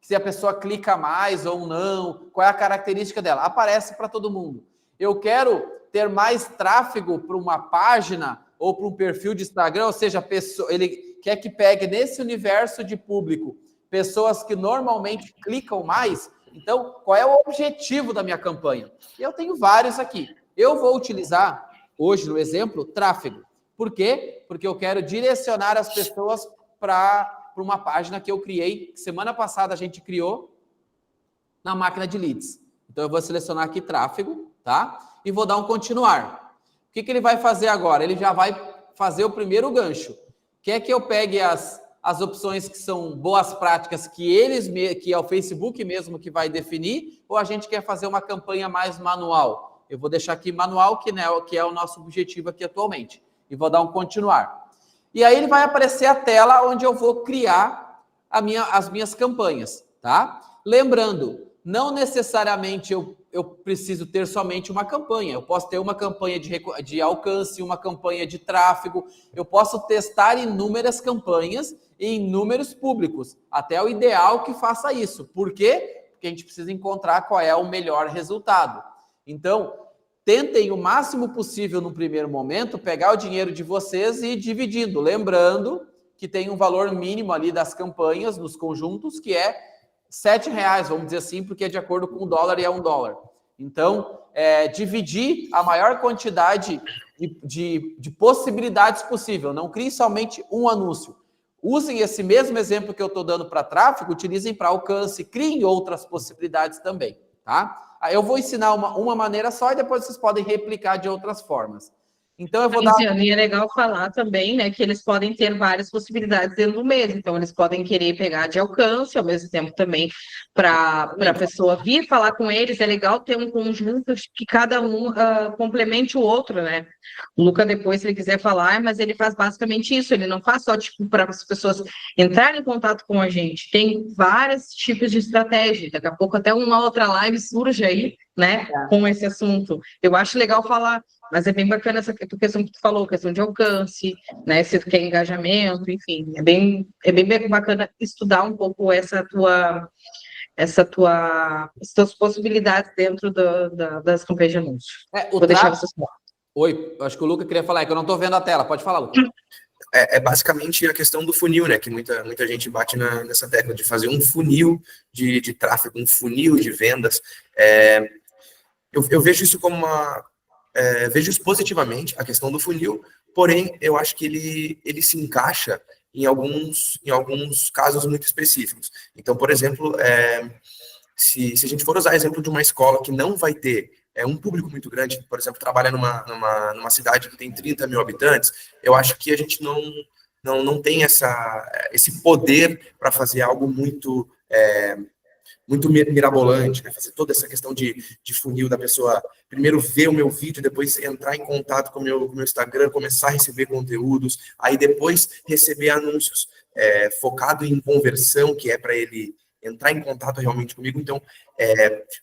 se a pessoa clica mais ou não, qual é a característica dela, aparece para todo mundo. Eu quero ter mais tráfego para uma página ou para um perfil de Instagram, ou seja, ele quer que pegue nesse universo de público pessoas que normalmente clicam mais. Então, qual é o objetivo da minha campanha? Eu tenho vários aqui. Eu vou utilizar, hoje no exemplo, tráfego. Por quê? Porque eu quero direcionar as pessoas para uma página que eu criei, que semana passada a gente criou na máquina de leads. Então, eu vou selecionar aqui tráfego, tá? E vou dar um continuar. O que ele vai fazer agora? Ele já vai fazer o primeiro gancho. Quer que eu pegue as opções que são boas práticas que é o Facebook mesmo que vai definir, ou a gente quer fazer uma campanha mais manual? Eu vou deixar aqui manual, que é o nosso objetivo aqui atualmente. E vou dar um continuar. E aí ele vai aparecer a tela onde eu vou criar as minhas campanhas, tá? Lembrando, não necessariamente eu preciso ter somente uma campanha. Eu posso ter uma campanha de alcance, uma campanha de tráfego. Eu posso testar inúmeras campanhas em inúmeros públicos. Até o ideal que faça isso. Por quê? Porque a gente precisa encontrar qual é o melhor resultado. Então, tentem o máximo possível no primeiro momento pegar o dinheiro de vocês e ir dividindo. Lembrando que tem um valor mínimo ali das campanhas, nos conjuntos, que é R$7, vamos dizer assim, porque é de acordo com o dólar e é $1. Então, dividir a maior quantidade de possibilidades possível. Não crie somente um anúncio. Usem esse mesmo exemplo que eu estou dando para tráfego, utilizem para alcance, criem outras possibilidades também, tá? Aí eu vou ensinar uma maneira só e depois vocês podem replicar de outras formas. Então, eu vou dar... E é legal falar também, né, que eles podem ter várias possibilidades dentro do mês. Então, eles podem querer pegar de alcance, ao mesmo tempo também para a pessoa vir falar com eles. É legal ter um conjunto que cada um complemente o outro, né? O Luca, depois, se ele quiser falar, mas ele faz basicamente isso. Ele não faz só, tipo, para as pessoas entrarem em contato com a gente. Tem vários tipos de estratégia. Daqui a pouco até uma outra live surge aí, né, com esse assunto. Eu acho legal falar, mas é bem bacana essa questão que tu falou, questão de alcance, né, se tu quer engajamento, enfim, é bem bacana estudar um pouco essas tuas possibilidades dentro das campanhas de anúncio. Vou deixar vocês falar. Oi, acho que o Luca queria falar, é que eu não estou vendo a tela, pode falar, Luca. É basicamente a questão do funil, né? Que muita gente bate nessa tecla de fazer um funil de tráfego, um funil de vendas. Eu vejo isso como vejo isso positivamente, a questão do funil, porém, eu acho que ele se encaixa em alguns casos muito específicos. Então, por exemplo, se a gente for usar exemplo de uma escola que não vai ter um público muito grande, por exemplo, trabalha numa cidade que tem 30 mil habitantes, eu acho que a gente não tem esse poder para fazer algo muito mirabolante, né? Fazer toda essa questão de funil da pessoa, primeiro ver o meu vídeo, depois entrar em contato com o meu Instagram, começar a receber conteúdos, aí depois receber anúncios focado em conversão, que é para ele entrar em contato realmente comigo. Então,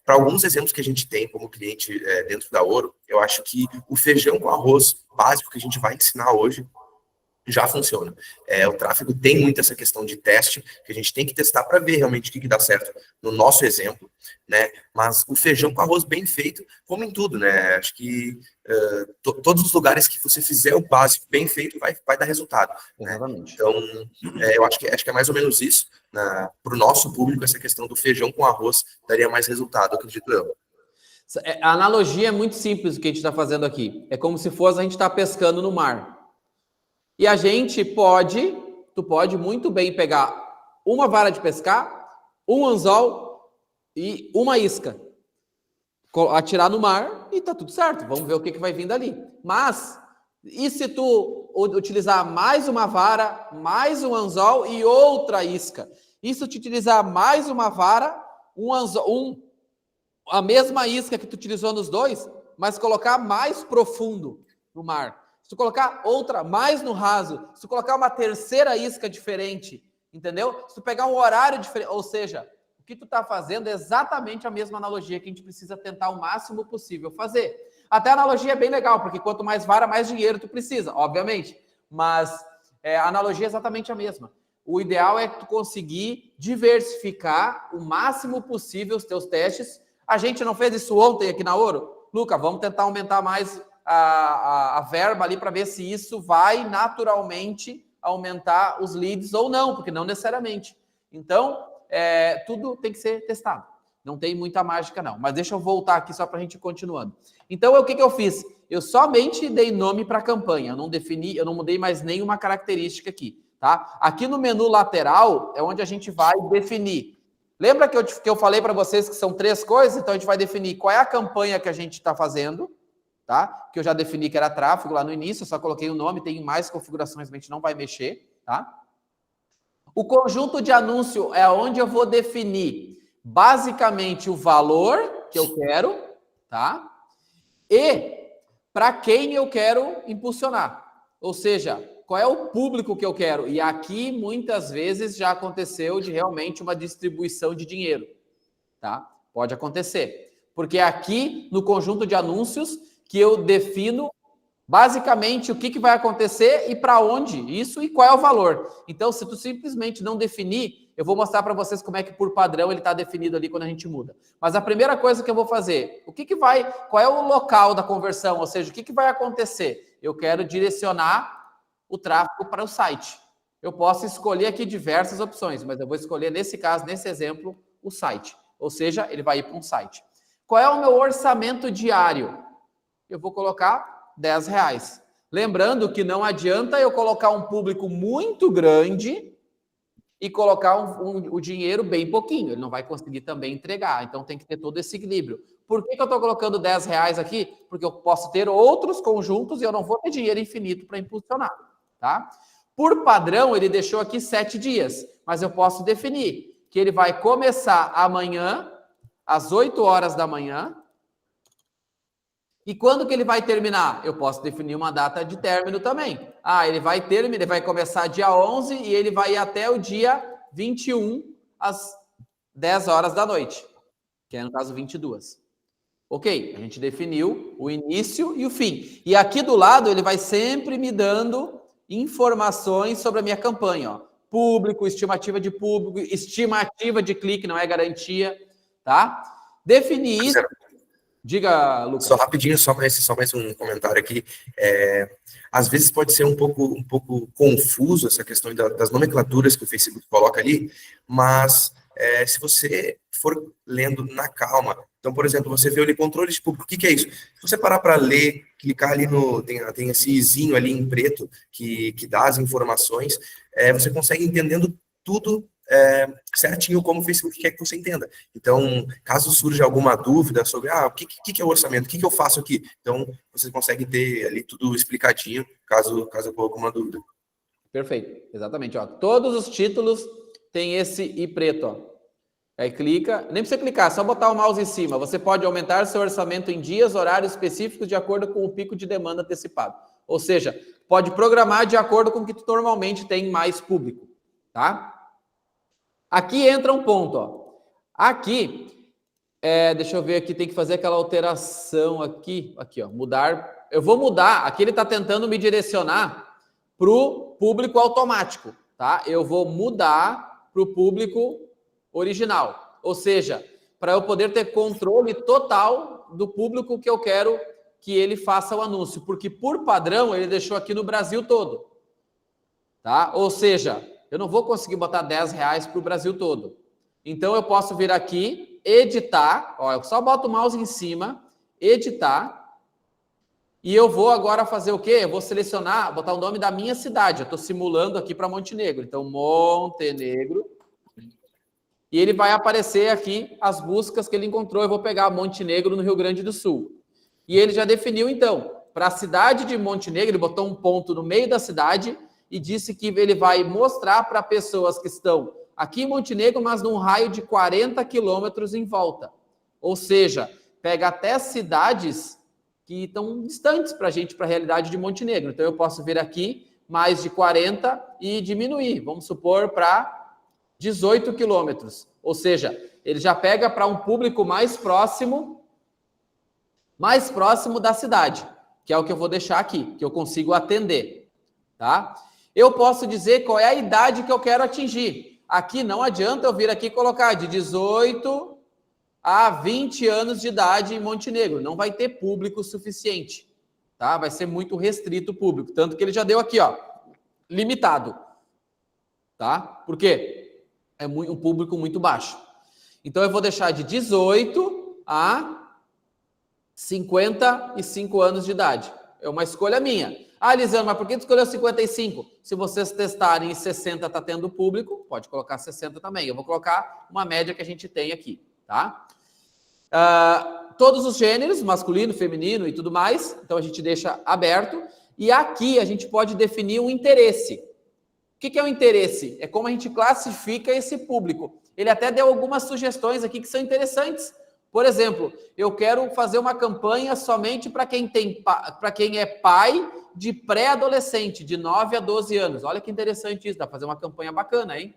para alguns exemplos que a gente tem como cliente dentro da Ouro, eu acho que o feijão com arroz básico que a gente vai ensinar hoje já funciona. O tráfego tem muito essa questão de teste, que a gente tem que testar para ver realmente o que dá certo no nosso exemplo, né? Mas o feijão com arroz bem feito, como em tudo, né? Acho que todos os lugares que você fizer o básico bem feito vai dar resultado. Exatamente. Né? Então, eu acho que é mais ou menos isso. Para o nosso público, essa questão do feijão com arroz daria mais resultado, acredito eu. A analogia é muito simples o que a gente está fazendo aqui. É como se fosse a gente estar pescando no mar. E a gente tu pode muito bem pegar uma vara de pescar, um anzol e uma isca. Atirar no mar e tá tudo certo. Vamos ver o que vai vir dali. Mas, e se tu utilizar mais uma vara, mais um anzol e outra isca? E se tu utilizar mais uma vara, a mesma isca que tu utilizou nos dois, mas colocar mais profundo no mar. Se tu colocar outra mais no raso, se tu colocar uma terceira isca diferente, entendeu? Se tu pegar um horário diferente, ou seja, o que tu tá fazendo é exatamente a mesma analogia que a gente precisa tentar o máximo possível fazer. Até a analogia é bem legal, porque quanto mais vara, mais dinheiro tu precisa, obviamente. Mas a analogia é exatamente a mesma. O ideal é tu conseguir diversificar o máximo possível os teus testes. A gente não fez isso ontem aqui na Ouro? Luca, vamos tentar aumentar mais a verba ali para ver se isso vai naturalmente aumentar os leads ou não, porque não necessariamente. Então, tudo tem que ser testado. Não tem muita mágica, não. Mas deixa eu voltar aqui só para a gente ir continuando. Então, o que eu fiz? Eu somente dei nome para a campanha. Eu não mudei mais nenhuma característica aqui. Tá? Aqui no menu lateral é onde a gente vai definir. Lembra que eu falei para vocês que são 3 coisas? Então, a gente vai definir qual é a campanha que a gente está fazendo, tá? Que eu já defini que era tráfego lá no início, eu só coloquei o nome, tem mais configurações, a gente não vai mexer, tá? O conjunto de anúncio é onde eu vou definir basicamente o valor que eu quero, tá? E para quem eu quero impulsionar. Ou seja, qual é o público que eu quero? E aqui, muitas vezes, já aconteceu de realmente uma distribuição de dinheiro, tá? Pode acontecer. Porque é aqui, no conjunto de anúncios, que eu defino basicamente o que vai acontecer e para onde isso e qual é o valor. Então, se tu simplesmente não definir, eu vou mostrar para vocês como é que por padrão ele está definido ali quando a gente muda. Mas a primeira coisa que eu vou fazer, qual é o local da conversão? Ou seja, o que vai acontecer? Eu quero direcionar o tráfego para o site. Eu posso escolher aqui diversas opções, mas eu vou escolher, nesse caso, nesse exemplo, o site. Ou seja, ele vai ir para um site. Qual é o meu orçamento diário? Eu vou colocar R$10. Lembrando que não adianta eu colocar um público muito grande e colocar o dinheiro bem pouquinho. Ele não vai conseguir também entregar. Então, tem que ter todo esse equilíbrio. Por que eu estou colocando R$10 aqui? Porque eu posso ter outros conjuntos e eu não vou ter dinheiro infinito para impulsionar. Tá? Por padrão, ele deixou aqui 7 dias, mas eu posso definir que ele vai começar amanhã, às 8 horas da manhã, e quando que ele vai terminar? Eu posso definir uma data de término também. Ele vai começar dia 11 e ele vai ir até o dia 21, às 10 horas da noite, que é no caso 22. Ok, a gente definiu o início e o fim. E aqui do lado ele vai sempre me dando informações sobre a minha campanha, ó. Público, estimativa de público, estimativa de clique, não é garantia, tá? Definir isso. Diga, Lucas. Só rapidinho, só mais um comentário aqui. Às vezes pode ser um pouco confuso essa questão das nomenclaturas que o Facebook coloca ali, mas se você for lendo na calma, então, por exemplo, você vê ali controle de público, o que é isso? Se você parar para ler, clicar ali tem esse izinho ali em preto que dá as informações, você consegue entendendo tudo certinho como o Facebook quer que você entenda. Então, caso surja alguma dúvida sobre o que é o orçamento, o que eu faço aqui, então você consegue ter ali tudo explicadinho, caso eu coloque alguma dúvida. Perfeito, exatamente. Ó. Todos os títulos têm esse i preto. Ó. Aí clica, nem precisa clicar, só botar o mouse em cima. Você pode aumentar seu orçamento em dias, horários específicos de acordo com o pico de demanda antecipado. Ou seja, pode programar de acordo com o que tu normalmente tem mais público, tá? Aqui entra um ponto, ó. Aqui, deixa eu ver aqui, tem que fazer aquela alteração aqui, ó, mudar. Eu vou mudar, aqui ele está tentando me direcionar pro público automático, tá? Eu vou mudar para o público original. Ou seja, para eu poder ter controle total do público que eu quero que ele faça o anúncio. Porque, por padrão, ele deixou aqui no Brasil todo. Tá? Ou seja, eu não vou conseguir botar R$10 para o Brasil todo. Então, eu posso vir aqui, editar. Ó, eu só boto o mouse em cima, editar. E eu vou agora fazer o quê? Eu vou selecionar, botar o nome da minha cidade. Eu estou simulando aqui para Montenegro. Então, Montenegro. E ele vai aparecer aqui as buscas que ele encontrou. Eu vou pegar Montenegro no Rio Grande do Sul. E ele já definiu, então, para a cidade de Montenegro, ele botou um ponto no meio da cidade e disse que ele vai mostrar para pessoas que estão aqui em Montenegro, mas num raio de 40 quilômetros em volta. Ou seja, pega até cidades que estão distantes para a gente, para a realidade de Montenegro. Então, eu posso vir aqui, mais de 40 e diminuir. Vamos supor para 18 quilômetros. Ou seja, ele já pega para um público mais próximo da cidade, que é o que eu vou deixar aqui, que eu consigo atender, tá? Eu posso dizer qual é a idade que eu quero atingir. Aqui não adianta eu vir aqui e colocar de 18 a 20 anos de idade em Montenegro. Não vai ter público suficiente, tá? Vai ser muito restrito o público. Tanto que ele já deu aqui, ó, limitado, tá? Por quê? É um público muito baixo. Então, eu vou deixar de 18 a 55 anos de idade. É uma escolha minha. Ah, Lisandro, mas por que tu escolheu 55? Se vocês testarem e 60 está tendo público, pode colocar 60 também. Eu vou colocar uma média que a gente tem aqui, tá? Todos os gêneros, masculino, feminino e tudo mais, então a gente deixa aberto. E aqui a gente pode definir um interesse. O que é um interesse? É como a gente classifica esse público. Ele até deu algumas sugestões aqui que são interessantes. Por exemplo, eu quero fazer uma campanha somente para quem é pai de pré-adolescente, de 9 a 12 anos. Olha que interessante isso, dá para fazer uma campanha bacana, hein?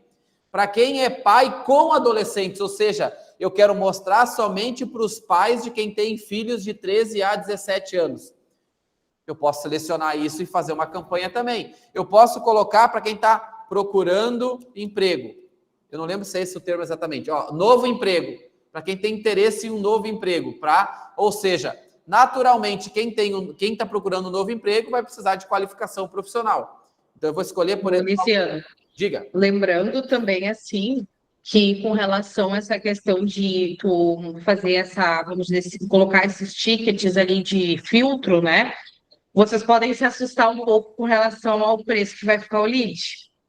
Para quem é pai com adolescentes, ou seja, eu quero mostrar somente para os pais de quem tem filhos de 13 a 17 anos. Eu posso selecionar isso e fazer uma campanha também. Eu posso colocar para quem está procurando emprego. Eu não lembro se é esse o termo exatamente. Ó, novo emprego. Para quem tem interesse em um novo emprego. Ou seja, naturalmente, quem está procurando um novo emprego vai precisar de qualificação profissional. Então, eu vou escolher, por exemplo... Luciano, diga. Lembrando também, assim, que com relação a essa questão de tu fazer essa, vamos dizer, colocar esses tickets ali de filtro, né? Vocês podem se assustar um pouco com relação ao preço que vai ficar o lead,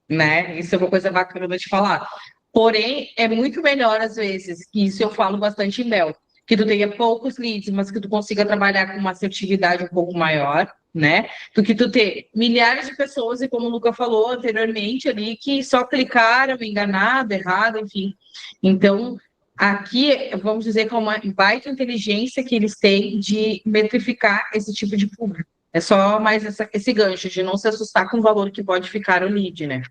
né? Isso é uma coisa bacana de falar. Porém, é muito melhor, às vezes, que isso eu falo bastante em Bel, que tu tenha poucos leads, mas que tu consiga trabalhar com uma assertividade um pouco maior, né? Do que tu ter milhares de pessoas, e como o Luca falou anteriormente ali, que só clicaram, enganado, errado, enfim. Então, aqui, vamos dizer que é uma baita inteligência que eles têm de metrificar esse tipo de público. É só mais esse gancho de não se assustar com o valor que pode ficar o lead, né?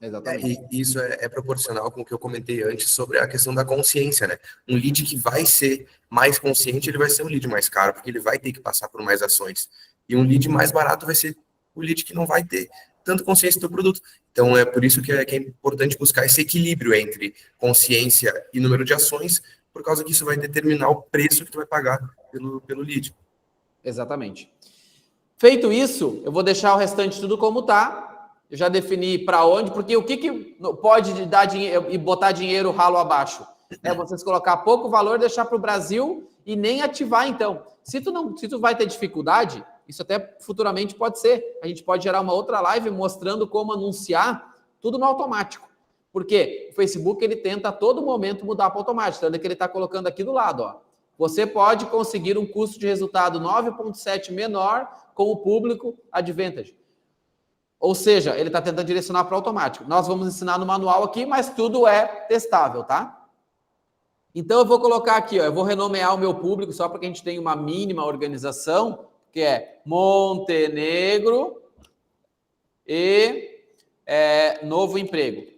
Exatamente. E isso é proporcional com o que eu comentei antes sobre a questão da consciência, né? Um lead que vai ser mais consciente, ele vai ser um lead mais caro, porque ele vai ter que passar por mais ações. E um lead mais barato vai ser o lead que não vai ter tanta consciência do produto. Então, é por isso que é importante buscar esse equilíbrio entre consciência e número de ações, por causa que isso vai determinar o preço que tu vai pagar pelo lead. Exatamente. Feito isso, eu vou deixar o restante tudo como está. Eu já defini para onde, porque o que pode dar dinheiro e botar dinheiro ralo abaixo? É vocês colocar pouco valor, deixar para o Brasil e nem ativar, então. Se tu vai ter dificuldade, isso até futuramente pode ser. A gente pode gerar uma outra live mostrando como anunciar tudo no automático. Porque o Facebook, ele tenta a todo momento mudar para o automático. Tanto que ele está colocando aqui do lado, ó. Você pode conseguir um custo de resultado 9,7 menor com o público Advantage. Ou seja, ele está tentando direcionar para o automático. Nós vamos ensinar no manual aqui, mas tudo é testável, tá? Então, eu vou colocar aqui, ó, eu vou renomear o meu público, só para que a gente tenha uma mínima organização, que é Montenegro e novo emprego.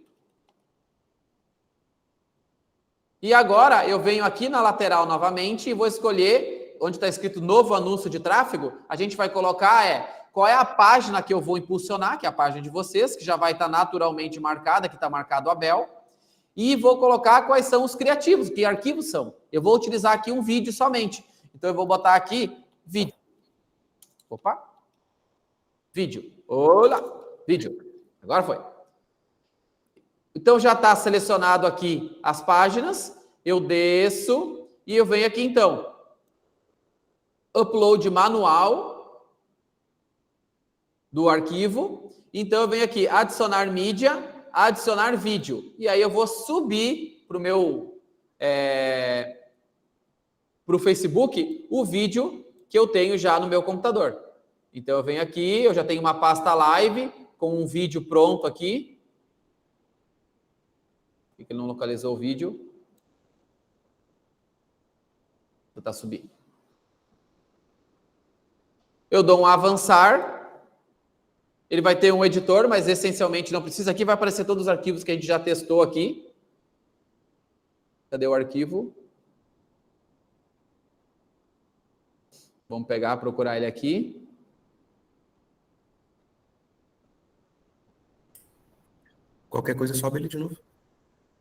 E agora, eu venho aqui na lateral novamente e vou escolher, onde está escrito novo anúncio de tráfego, a gente vai colocar qual é a página que eu vou impulsionar, que é a página de vocês, que já vai estar naturalmente marcada, que está marcado Abel, e vou colocar quais são os criativos, que arquivos são. Eu vou utilizar aqui um vídeo somente. Então, eu vou botar aqui vídeo. Opa! Vídeo. Olá! Vídeo. Agora foi. Então, já está selecionado aqui as páginas. Eu desço e eu venho aqui, então. Upload manual do arquivo. Então, eu venho aqui, adicionar mídia, adicionar vídeo. E aí, eu vou subir para o meu... para o Facebook, o vídeo que eu tenho já no meu computador. Então, eu venho aqui, eu já tenho uma pasta live com um vídeo pronto aqui. Por que ele não localizou o vídeo? Vou tentar subir. Eu dou um avançar. Ele vai ter um editor, mas essencialmente não precisa. Aqui vai aparecer todos os arquivos que a gente já testou aqui. Cadê o arquivo? Vamos pegar, procurar ele aqui. Qualquer coisa, sobe ele de novo.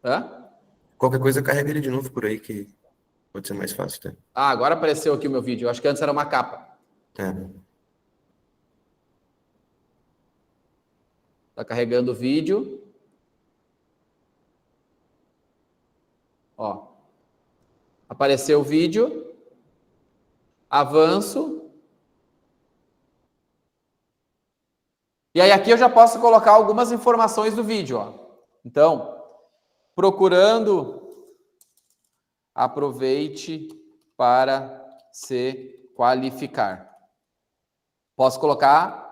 Hã? Qualquer coisa, carrega ele de novo por aí, que pode ser mais fácil, tá? Ah, agora apareceu aqui o meu vídeo. Eu acho que antes era uma capa. Tá carregando o vídeo. Ó. Apareceu o vídeo. Avanço. E aí aqui eu já posso colocar algumas informações do vídeo, ó. Então, procurando, aproveite para se qualificar. Posso colocar...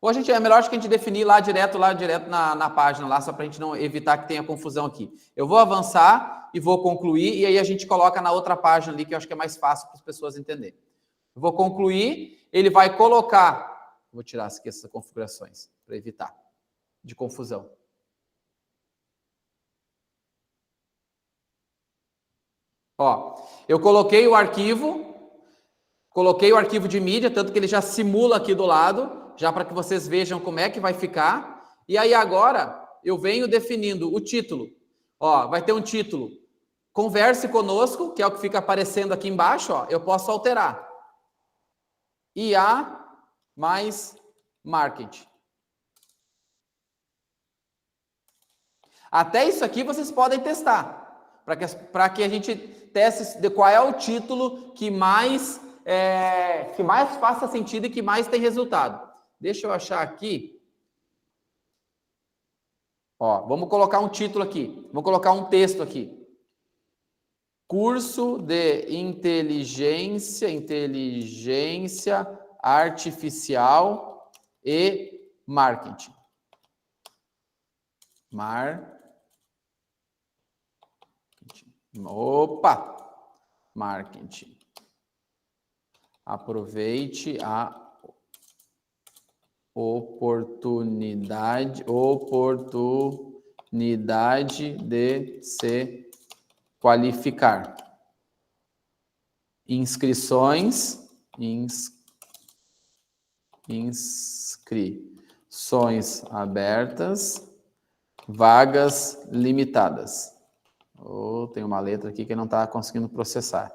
Ou é melhor acho que a gente definir lá direto na página, lá, só para a gente não evitar que tenha confusão aqui. Eu vou avançar e vou concluir, e aí a gente coloca na outra página ali, que eu acho que é mais fácil para as pessoas entenderem. Eu vou concluir, ele vai colocar... Vou tirar aqui essas configurações, para evitar de confusão. Ó, eu coloquei o arquivo de mídia, tanto que ele já simula aqui do lado, já para que vocês vejam como é que vai ficar. E aí agora eu venho definindo o título. Ó, vai ter um título, Converse Conosco, que é o que fica aparecendo aqui embaixo, ó, eu posso alterar. IA mais marketing. Até isso aqui vocês podem testar, para que a gente teste de qual é o título que mais faça sentido e que mais tem resultado. Deixa eu achar aqui. Ó, vamos colocar um título aqui. Vou colocar um texto aqui. Curso de inteligência artificial e marketing. Marketing. Aproveite a oportunidade de se qualificar. Inscrições abertas, vagas limitadas. Tem uma letra aqui que não está conseguindo processar.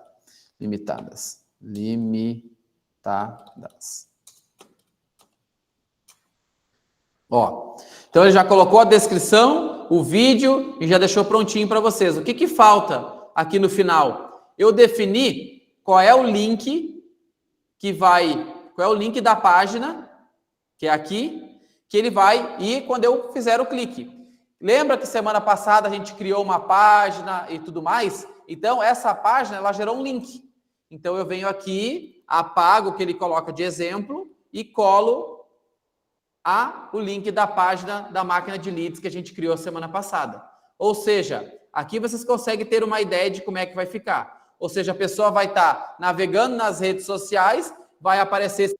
Limitadas. Ó, então ele já colocou a descrição, o vídeo e já deixou prontinho para vocês. O que falta aqui no final? Eu defini qual é o link qual é o link da página, que é aqui, que ele vai ir quando eu fizer o clique. Lembra que semana passada a gente criou uma página e tudo mais? Então, essa página, ela gerou um link. Então, eu venho aqui, apago o que ele coloca de exemplo e colo o link da página da máquina de leads que a gente criou semana passada. Ou seja, aqui vocês conseguem ter uma ideia de como é que vai ficar. Ou seja, a pessoa vai estar navegando nas redes sociais, vai aparecer...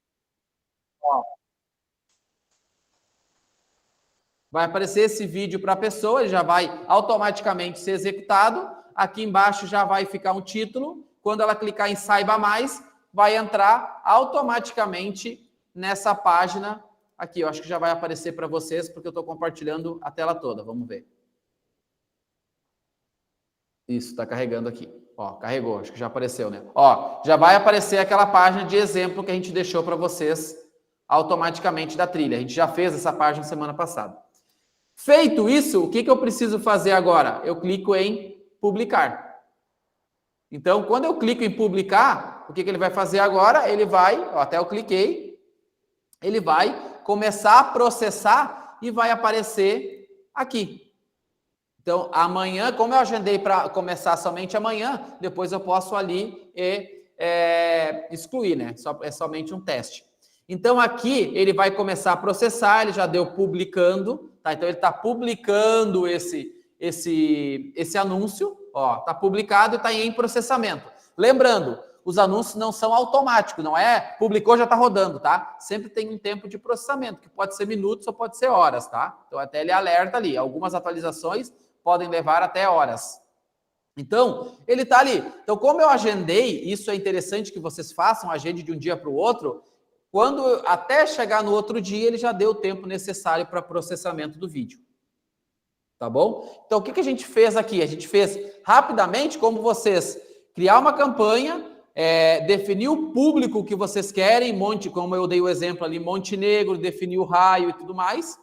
Vai aparecer esse vídeo para a pessoa, ele já vai automaticamente ser executado. Aqui embaixo já vai ficar um título. Quando ela clicar em Saiba Mais, vai entrar automaticamente nessa página aqui. Eu acho que já vai aparecer para vocês, porque eu estou compartilhando a tela toda. Vamos ver. Isso, está carregando aqui. Ó, carregou, acho que já apareceu, né? Ó, já vai aparecer aquela página de exemplo que a gente deixou para vocês automaticamente da trilha. A gente já fez essa página semana passada. Feito isso, o que eu preciso fazer agora? Eu clico em publicar. Então, quando eu clico em publicar, o que ele vai fazer agora? Ele vai, ó, até eu cliquei, ele vai começar a processar e vai aparecer aqui. Então, amanhã, como eu agendei para começar somente amanhã, depois eu posso ali excluir, né? É somente um teste. Então, aqui ele vai começar a processar, ele já deu publicando, tá? Então, ele está publicando esse anúncio, ó, está publicado e está em processamento. Lembrando, os anúncios não são automáticos, não é publicou, já está rodando, tá? Sempre tem um tempo de processamento, que pode ser minutos ou pode ser horas, tá? Então, até ele alerta ali, algumas atualizações podem levar até horas. Então, ele está ali. Então, como eu agendei, isso é interessante que vocês façam, agende de um dia para o outro, quando até chegar no outro dia, ele já deu o tempo necessário para processamento do vídeo. Tá bom? Então, o que a gente fez aqui? A gente fez rapidamente, como vocês criar uma campanha, definir o público que vocês querem, como eu dei o exemplo ali, Montenegro, definir o raio e tudo mais,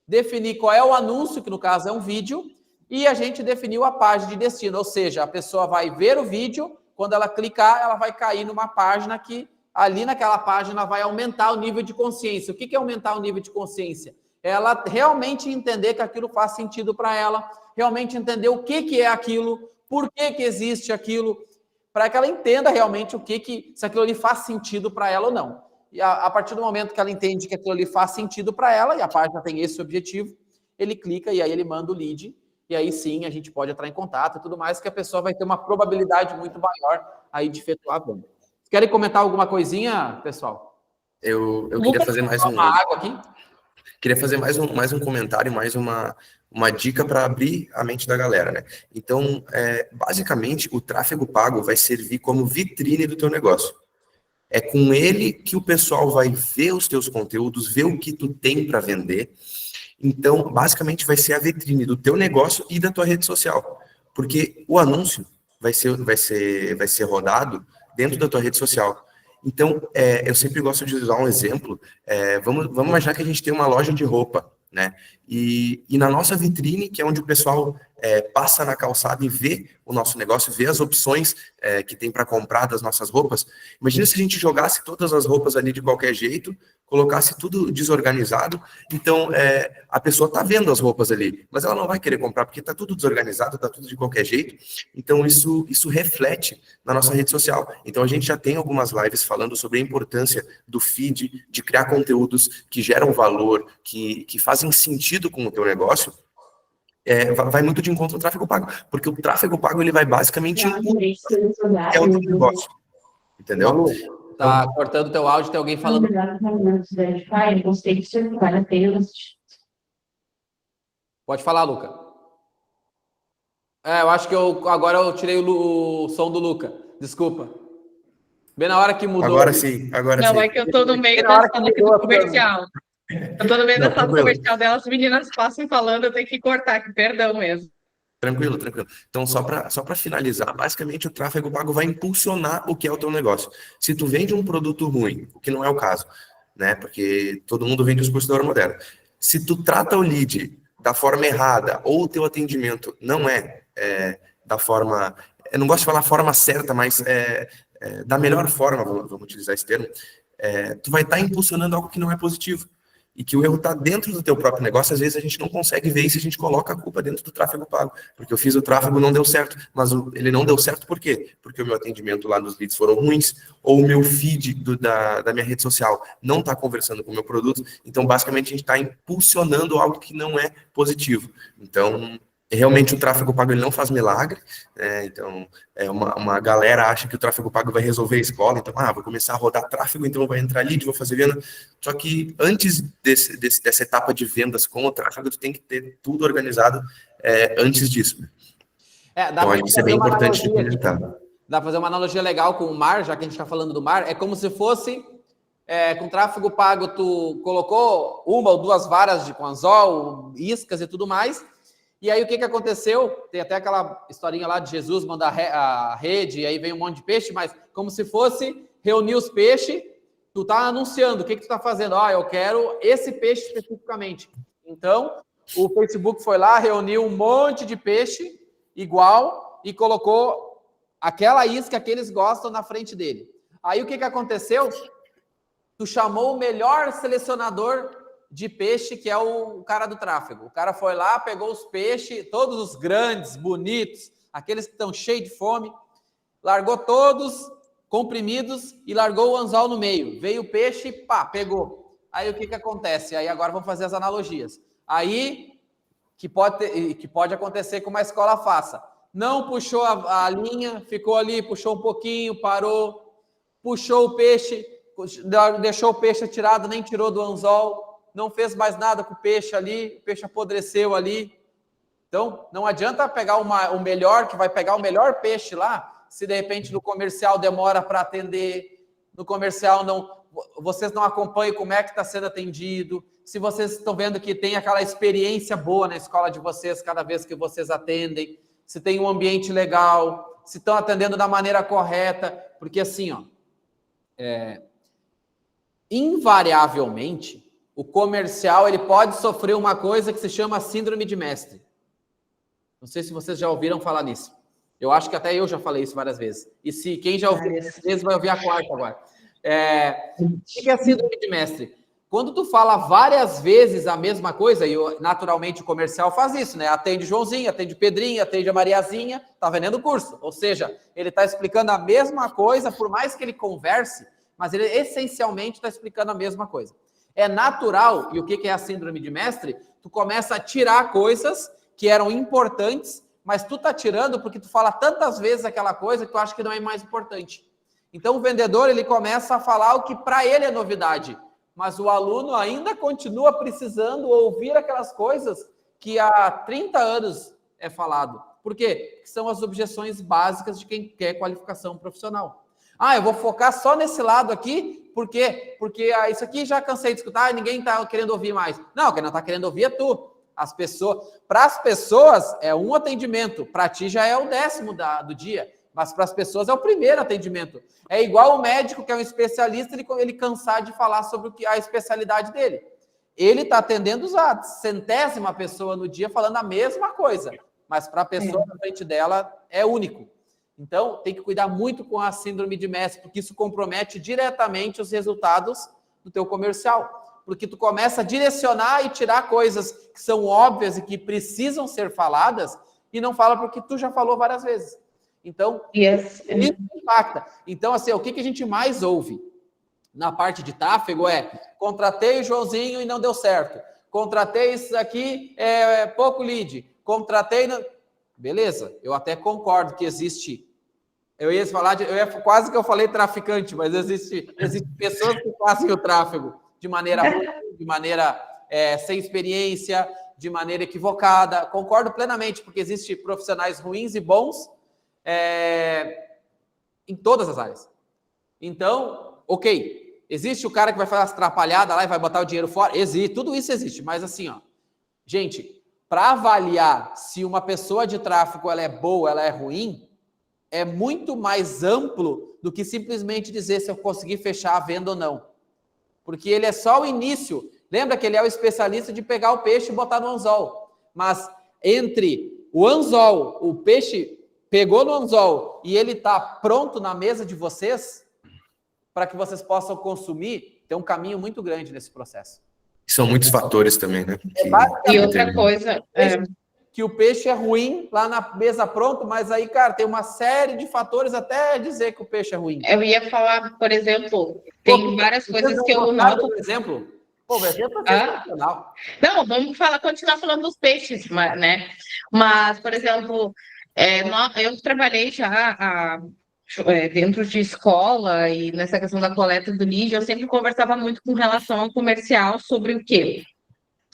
definir qual é o anúncio, que no caso é um vídeo, e a gente definiu a página de destino, ou seja, a pessoa vai ver o vídeo, quando ela clicar, ela vai cair numa página que, ali naquela página, vai aumentar o nível de consciência. O que é aumentar o nível de consciência? Ela realmente entender que aquilo faz sentido para ela, realmente entender o que é aquilo, por que existe aquilo, para que ela entenda realmente se aquilo ali faz sentido para ela ou não. E a partir do momento que ela entende que aquilo ali faz sentido para ela, e a página tem esse objetivo, ele clica e aí ele manda o lead, e aí sim a gente pode entrar em contato e tudo mais, que a pessoa vai ter uma probabilidade muito maior aí de efetuar a venda. Querem comentar alguma coisinha, pessoal? Eu queria fazer mais uma água aqui. Queria fazer mais um comentário, mais uma dica para abrir a mente da galera, né? Então, basicamente, o tráfego pago vai servir como vitrine do teu negócio. É com ele que o pessoal vai ver os teus conteúdos, ver o que tu tem para vender. Então, basicamente, vai ser a vitrine do teu negócio e da tua rede social. Porque o anúncio vai ser rodado dentro da tua rede social. Então, eu sempre gosto de usar um exemplo. Vamos imaginar que a gente tem uma loja de roupa, né? E na nossa vitrine, que é onde o pessoal passa na calçada e vê o nosso negócio, vê as opções que tem para comprar das nossas roupas. Imagina se a gente jogasse todas as roupas ali de qualquer jeito, colocasse tudo desorganizado. Então, a pessoa está vendo as roupas ali, mas ela não vai querer comprar porque está tudo desorganizado, está tudo de qualquer jeito. Então, isso reflete na nossa rede social. Então, a gente já tem algumas lives falando sobre a importância do feed, de criar conteúdos que geram valor, que fazem sentido com o teu negócio. Vai muito de encontro ao tráfego pago, porque o tráfego pago ele vai basicamente o teu negócio, entendeu? Tá cortando o teu áudio, tem alguém falando. Pode falar, Luca. Eu acho que agora eu tirei o som do Luca. Desculpa. Bem na hora que mudou. Agora sim. Não, é que eu tô no meio da sala aqui do comercial. Eu tô no meio da sala comercial dela, as meninas passam falando, eu tenho que cortar aqui, perdão mesmo. Tranquilo. Então, só para finalizar, basicamente o tráfego pago vai impulsionar o que é o teu negócio. Se tu vende um produto ruim, o que não é o caso, né? Porque todo mundo vende os cursos da hora moderna. Se tu trata o lead da forma errada, ou o teu atendimento não da forma... Eu não gosto de falar forma certa, mas da melhor forma, vamos utilizar esse termo, tu vai estar impulsionando algo que não é positivo. E que o erro está dentro do teu próprio negócio, às vezes a gente não consegue ver isso, a gente coloca a culpa dentro do tráfego pago. Porque eu fiz o tráfego, não deu certo. Mas ele não deu certo por quê? Porque o meu atendimento lá nos leads foram ruins, ou o meu feed da minha rede social não está conversando com o meu produto. Então, basicamente, a gente está impulsionando algo que não é positivo. Então, realmente o tráfego pago ele não faz milagre, então uma galera acha que o tráfego pago vai resolver a escola, então vou começar a rodar tráfego, então vai entrar lead, vou fazer venda, só que antes dessa etapa de vendas com o tráfego, tu tem que ter tudo organizado antes disso. Então acho que isso é bem importante de comentar. Dá para fazer uma analogia legal com o mar, já que a gente está falando do mar, é como se fosse com tráfego pago, tu colocou uma ou duas varas com anzol, iscas e tudo mais. E aí, o que aconteceu? Tem até aquela historinha lá de Jesus mandar a rede, e aí vem um monte de peixe, mas como se fosse reunir os peixes, tu tá anunciando, o que tu tá fazendo? Eu quero esse peixe especificamente. Então, o Facebook foi lá, reuniu um monte de peixe igual e colocou aquela isca que eles gostam na frente dele. Aí, o que aconteceu? Tu chamou o melhor selecionador de peixe, que é o cara do tráfego. O cara foi lá, pegou os peixes, todos os grandes, bonitos, aqueles que estão cheios de fome, largou todos comprimidos e largou o anzol no meio. Veio o peixe, pá, pegou. Aí o que acontece? Aí agora vamos fazer as analogias. Aí, que pode acontecer que uma escola faça. Não puxou a linha, ficou ali, puxou um pouquinho, parou, puxou o peixe, deixou o peixe tirado, nem tirou do anzol, não fez mais nada com o peixe ali, o peixe apodreceu ali. Então, não adianta pegar o melhor, que vai pegar o melhor peixe lá, se de repente no comercial demora para atender, no comercial vocês não acompanham como é que está sendo atendido, se vocês estão vendo que tem aquela experiência boa na escola de vocês cada vez que vocês atendem, se tem um ambiente legal, se estão atendendo da maneira correta, porque assim, invariavelmente, o comercial ele pode sofrer uma coisa que se chama síndrome de mestre. Não sei se vocês já ouviram falar nisso. Eu acho que até eu já falei isso várias vezes. E se quem já ouviu várias vezes vai ouvir a quarta agora. O que é síndrome de mestre? Quando tu fala várias vezes a mesma coisa, e naturalmente o comercial faz isso, né? Atende Joãozinho, atende Pedrinho, atende a Mariazinha, tá vendendo o curso. Ou seja, ele está explicando a mesma coisa, por mais que ele converse, mas ele essencialmente está explicando a mesma coisa. É natural, e o que é a síndrome de mestre? Tu começa a tirar coisas que eram importantes, mas tu tá tirando porque tu fala tantas vezes aquela coisa que tu acha que não é mais importante. Então o vendedor, ele começa a falar o que para ele é novidade, mas o aluno ainda continua precisando ouvir aquelas coisas que há 30 anos é falado. Por quê? Porque são as objeções básicas de quem quer qualificação profissional. Eu vou focar só nesse lado aqui, por quê? Porque isso aqui já cansei de escutar e ninguém está querendo ouvir mais. Não, quem não está querendo ouvir é tu. Para as pessoas é um atendimento, para ti já é o 10º do dia, mas para as pessoas é o primeiro atendimento. É igual o médico que é um especialista, ele cansar de falar sobre a especialidade dele. Ele está atendendo a 100ª pessoa no dia falando a mesma coisa, mas para a pessoa na frente dela é único. Então, tem que cuidar muito com a síndrome de mestre, porque isso compromete diretamente os resultados do teu comercial. Porque tu começa a direcionar e tirar coisas que são óbvias e que precisam ser faladas e não fala porque tu já falou várias vezes. Então, isso impacta. Então, assim, o que a gente mais ouve na parte de tráfego é: contratei o Joãozinho e não deu certo. Contratei isso aqui, pouco lead. Contratei... Beleza, eu até concordo que existe... quase que eu falei traficante, mas existe pessoas que fazem o tráfego de maneira ruim, de maneira sem experiência, de maneira equivocada. Concordo plenamente, porque existem profissionais ruins e bons em todas as áreas. Então, ok, existe o cara que vai fazer as atrapalhadas lá e vai botar o dinheiro fora? Existe, tudo isso existe, mas assim, gente, para avaliar se uma pessoa de tráfego ela é boa, ela é ruim, é muito mais amplo do que simplesmente dizer se eu conseguir fechar a venda ou não. Porque ele é só o início. Lembra que ele é o especialista de pegar o peixe e botar no anzol. Mas entre o anzol, o peixe pegou no anzol e ele está pronto na mesa de vocês, para que vocês possam consumir, tem um caminho muito grande nesse processo. São muitos fatores também, né? E outra coisa... que o peixe é ruim lá na mesa pronto, mas aí, cara, tem uma série de fatores até dizer que o peixe é ruim. Eu ia falar, por exemplo, tem várias coisas que eu noto... Por exemplo, o exemplo é sensacional. Não, vamos continuar falando dos peixes, né? Mas, por exemplo, eu trabalhei já dentro de escola e nessa questão da coleta do lead, eu sempre conversava muito com relação ao comercial sobre o quê?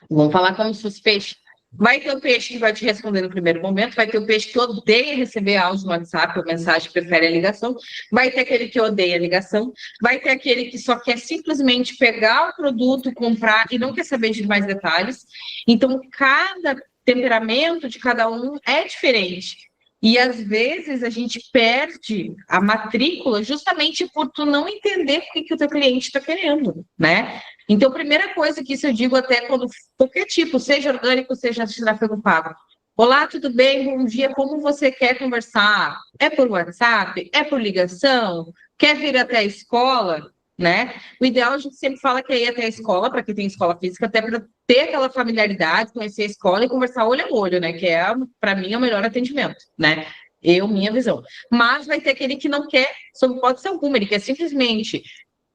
Vamos falar como se os peixes... Vai ter o peixe que vai te responder no primeiro momento, vai ter o peixe que odeia receber áudio no WhatsApp ou mensagem, prefere a ligação, vai ter aquele que odeia a ligação, vai ter aquele que só quer simplesmente pegar o produto, comprar e não quer saber de mais detalhes. Então, cada temperamento de cada um é diferente. E às vezes a gente perde a matrícula justamente por tu não entender o que o teu cliente está querendo, né? Então, primeira coisa que isso eu digo até quando qualquer tipo, seja orgânico, seja de tráfego pago. Olá, tudo bem? Bom dia. Como você quer conversar? É por WhatsApp? É por ligação? Quer vir até a escola? Né? O ideal a gente sempre fala que é ir até a escola, para quem tem escola física, até para ter aquela familiaridade, conhecer a escola e conversar olho a olho, né? Que é, para mim, o melhor atendimento, né? Minha visão. Mas vai ter aquele que não quer, sob hipótese alguma, ele quer simplesmente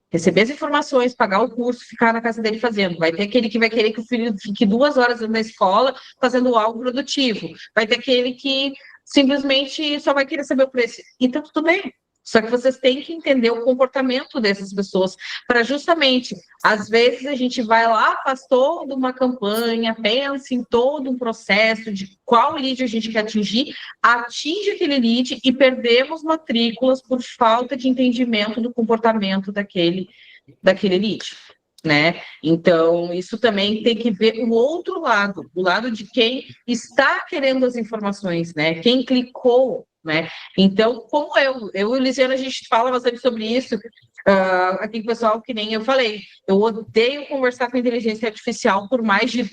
receber as informações, pagar o curso, ficar na casa dele fazendo. Vai ter aquele que vai querer que o filho fique 2 horas na escola fazendo algo produtivo. Vai ter aquele que simplesmente só vai querer saber o preço. Então, tudo bem. Só que vocês têm que entender o comportamento dessas pessoas para justamente, às vezes a gente vai lá, faz toda uma campanha, pensa em todo um processo de qual lead a gente quer atingir, atinge aquele lead e perdemos matrículas por falta de entendimento do comportamento daquele lead, né? Então, isso também tem que ver o outro lado, o lado de quem está querendo as informações, né? Quem clicou, né? Então, como eu e o Lisiana, a gente fala bastante sobre isso, aqui com o pessoal, que nem eu falei, eu odeio conversar com inteligência artificial por mais de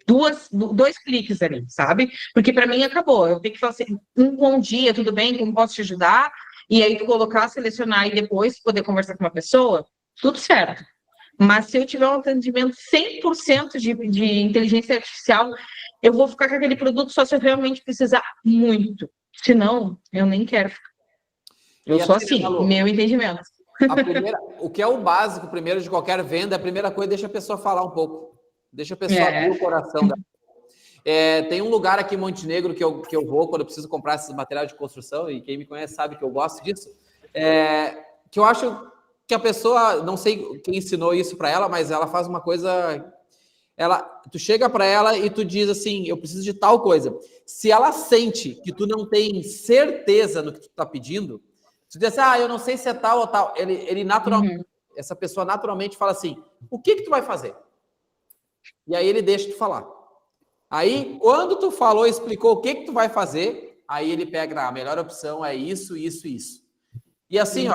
2 cliques ali, sabe? Porque para mim acabou, eu tenho que falar assim, um bom dia, tudo bem, como posso te ajudar? E aí tu colocar, selecionar e depois poder conversar com uma pessoa, tudo certo. Mas se eu tiver um atendimento 100% de inteligência artificial, eu vou ficar com aquele produto só se eu realmente precisar muito. Senão, eu nem quero. Eu sou assim, meu entendimento. O que é o básico, primeiro, de qualquer venda, a primeira coisa, deixa a pessoa falar um pouco. Deixa a pessoa abrir o coração dela. Tem um lugar aqui em Montenegro que eu vou quando eu preciso comprar esses materiais de construção, e quem me conhece sabe que eu gosto disso, que eu acho que a pessoa, não sei quem ensinou isso para ela, mas ela faz uma coisa... tu chega para ela e tu diz assim, eu preciso de tal coisa. Se ela sente que tu não tem certeza no que tu está pedindo, tu diz assim, eu não sei se é tal ou tal. Ele naturalmente, essa pessoa naturalmente fala assim, o que tu vai fazer? E aí ele deixa tu falar. Aí, quando tu falou, explicou o que tu vai fazer, aí ele pega, a melhor opção é isso, isso, isso. E assim,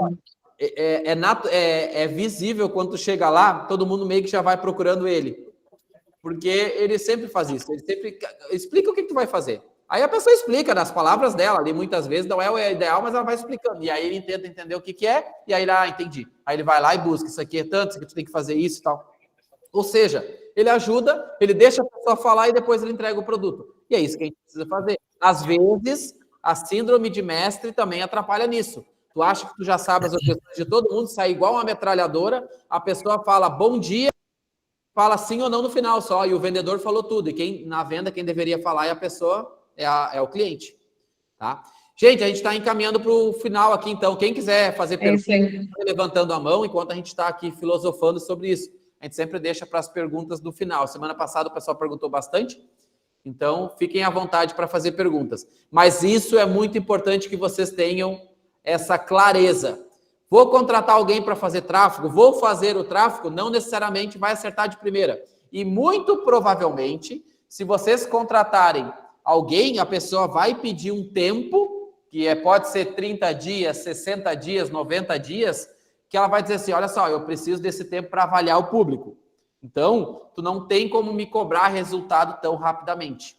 é visível quando tu chega lá, todo mundo meio que já vai procurando ele. Porque ele sempre faz isso, ele sempre explica o que tu vai fazer. Aí a pessoa explica nas palavras dela, ali muitas vezes não é o ideal, mas ela vai explicando. E aí ele tenta entender o que é, e aí ele, entendi. Aí ele vai lá e busca, isso aqui é tanto, isso aqui tu tem que fazer isso e tal. Ou seja, ele ajuda, ele deixa a pessoa falar e depois ele entrega o produto. E é isso que a gente precisa fazer. Às vezes, a síndrome de mestre também atrapalha nisso. Tu acha que tu já sabe as objeções de todo mundo, sai igual uma metralhadora, a pessoa fala bom dia, fala sim ou não no final só, e o vendedor falou tudo. E na venda, quem deveria falar é a pessoa, é o cliente. Tá? Gente, a gente está encaminhando para o final aqui, então. Quem quiser fazer perguntas, levantando a mão, enquanto a gente está aqui filosofando sobre isso. A gente sempre deixa para as perguntas do final. Semana passada o pessoal perguntou bastante, então fiquem à vontade para fazer perguntas. Mas isso é muito importante que vocês tenham essa clareza. Vou contratar alguém para fazer tráfego? Vou fazer o tráfego? Não necessariamente vai acertar de primeira. E muito provavelmente, se vocês contratarem alguém, a pessoa vai pedir um tempo, que pode ser 30 dias, 60 dias, 90 dias, que ela vai dizer assim, olha só, eu preciso desse tempo para avaliar o público. Então, tu não tem como me cobrar resultado tão rapidamente.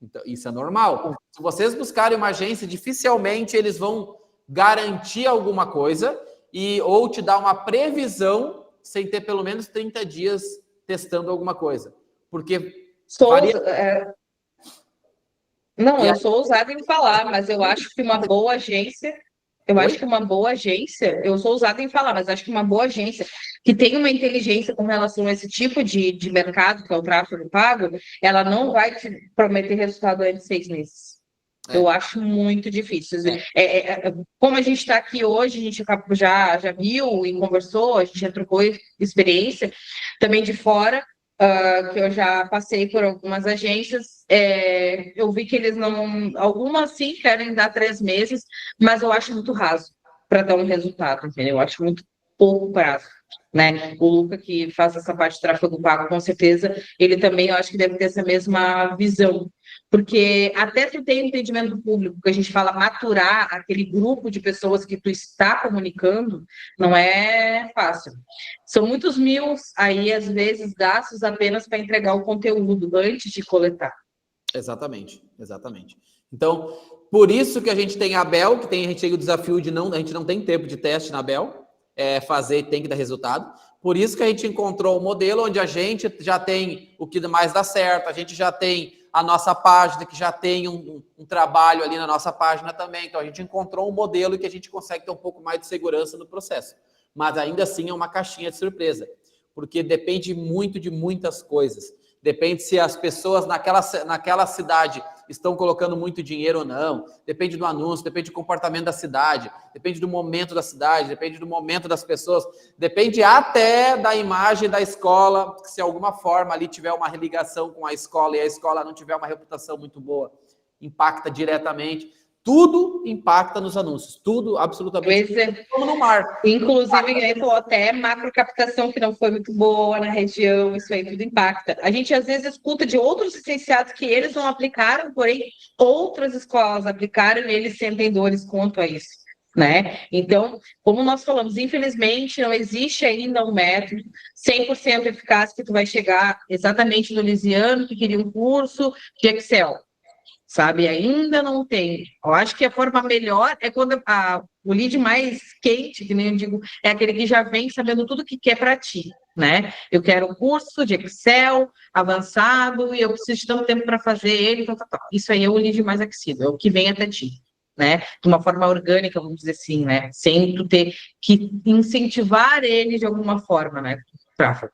Então, isso é normal. Se vocês buscarem uma agência, dificilmente eles vão garantir alguma coisa ou te dar uma previsão sem ter pelo menos 30 dias testando alguma coisa. Porque... eu sou ousada em falar, mas eu acho que uma boa agência... eu sou ousada em falar, mas acho que uma boa agência que tem uma inteligência com relação a esse tipo de mercado, que é o tráfego pago, ela não vai te prometer resultado antes de 6 meses. Eu acho muito difícil. Como a gente está aqui hoje, a gente já viu e conversou, a gente já trocou experiência também de fora. que eu já passei por algumas agências, eu vi que eles não... Algumas, sim, querem dar 3 meses, mas eu acho muito raso para dar um resultado, entendeu? Eu acho muito pouco prazo, né? O Luca, que faz essa parte de tráfego pago, com certeza, ele também, eu acho que deve ter essa mesma visão, porque até tu tem entendimento público, que a gente fala maturar aquele grupo de pessoas que tu está comunicando, não é fácil. São muitos mil, aí, às vezes, gastos apenas para entregar o conteúdo antes de coletar. Exatamente, exatamente. Então, por isso que a gente tem a Bel, que tem, a gente tem o desafio de a gente não tem tempo de teste na Bel, fazer tem que dar resultado. Por isso que a gente encontrou um modelo onde a gente já tem o que mais dá certo, a gente já tem a nossa página, que já tem um trabalho ali na nossa página também. Então, a gente encontrou um modelo que a gente consegue ter um pouco mais de segurança no processo. Mas ainda assim é uma caixinha de surpresa, porque depende muito de muitas coisas. Depende se as pessoas naquela cidade estão colocando muito dinheiro ou não. Depende do anúncio, depende do comportamento da cidade, depende do momento da cidade, depende do momento das pessoas, depende até da imagem da escola, se alguma forma ali tiver uma ligação com a escola e a escola não tiver uma reputação muito boa, impacta diretamente. Tudo impacta nos anúncios, tudo, absolutamente. Como no mar. Inclusive, aí falou até macrocaptação que não foi muito boa na região, isso aí tudo impacta. A gente às vezes escuta de outros licenciados que eles não aplicaram, porém outras escolas aplicaram e eles sentem dores quanto a isso, né? Então, como nós falamos, infelizmente não existe ainda um método 100% eficaz que tu vai chegar exatamente no Lisiano que queria um curso de Excel. Sabe, ainda não tem. Eu acho que a forma melhor é quando o lead mais quente, que nem eu digo, é aquele que já vem sabendo tudo que quer para ti, né? Eu quero um curso de Excel avançado e eu preciso de tanto tempo para fazer ele, tal. Isso aí é o lead mais aquecido, é o que vem até ti, né? De uma forma orgânica, vamos dizer assim, né? Sem tu ter que incentivar ele de alguma forma, né? Tráfego.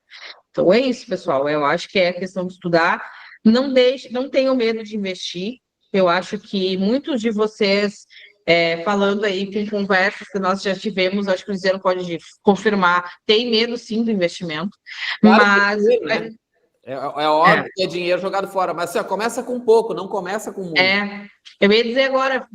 Então é isso, pessoal. Eu acho que é a questão de estudar. Não tenham medo de investir. Eu acho que muitos de vocês, falando aí com conversas que nós já tivemos, acho que o Luciano pode confirmar, tem medo sim do investimento, Claro mas... que né? É óbvio que é dinheiro jogado fora, mas assim, começa com pouco, não começa com muito. Eu ia dizer agora,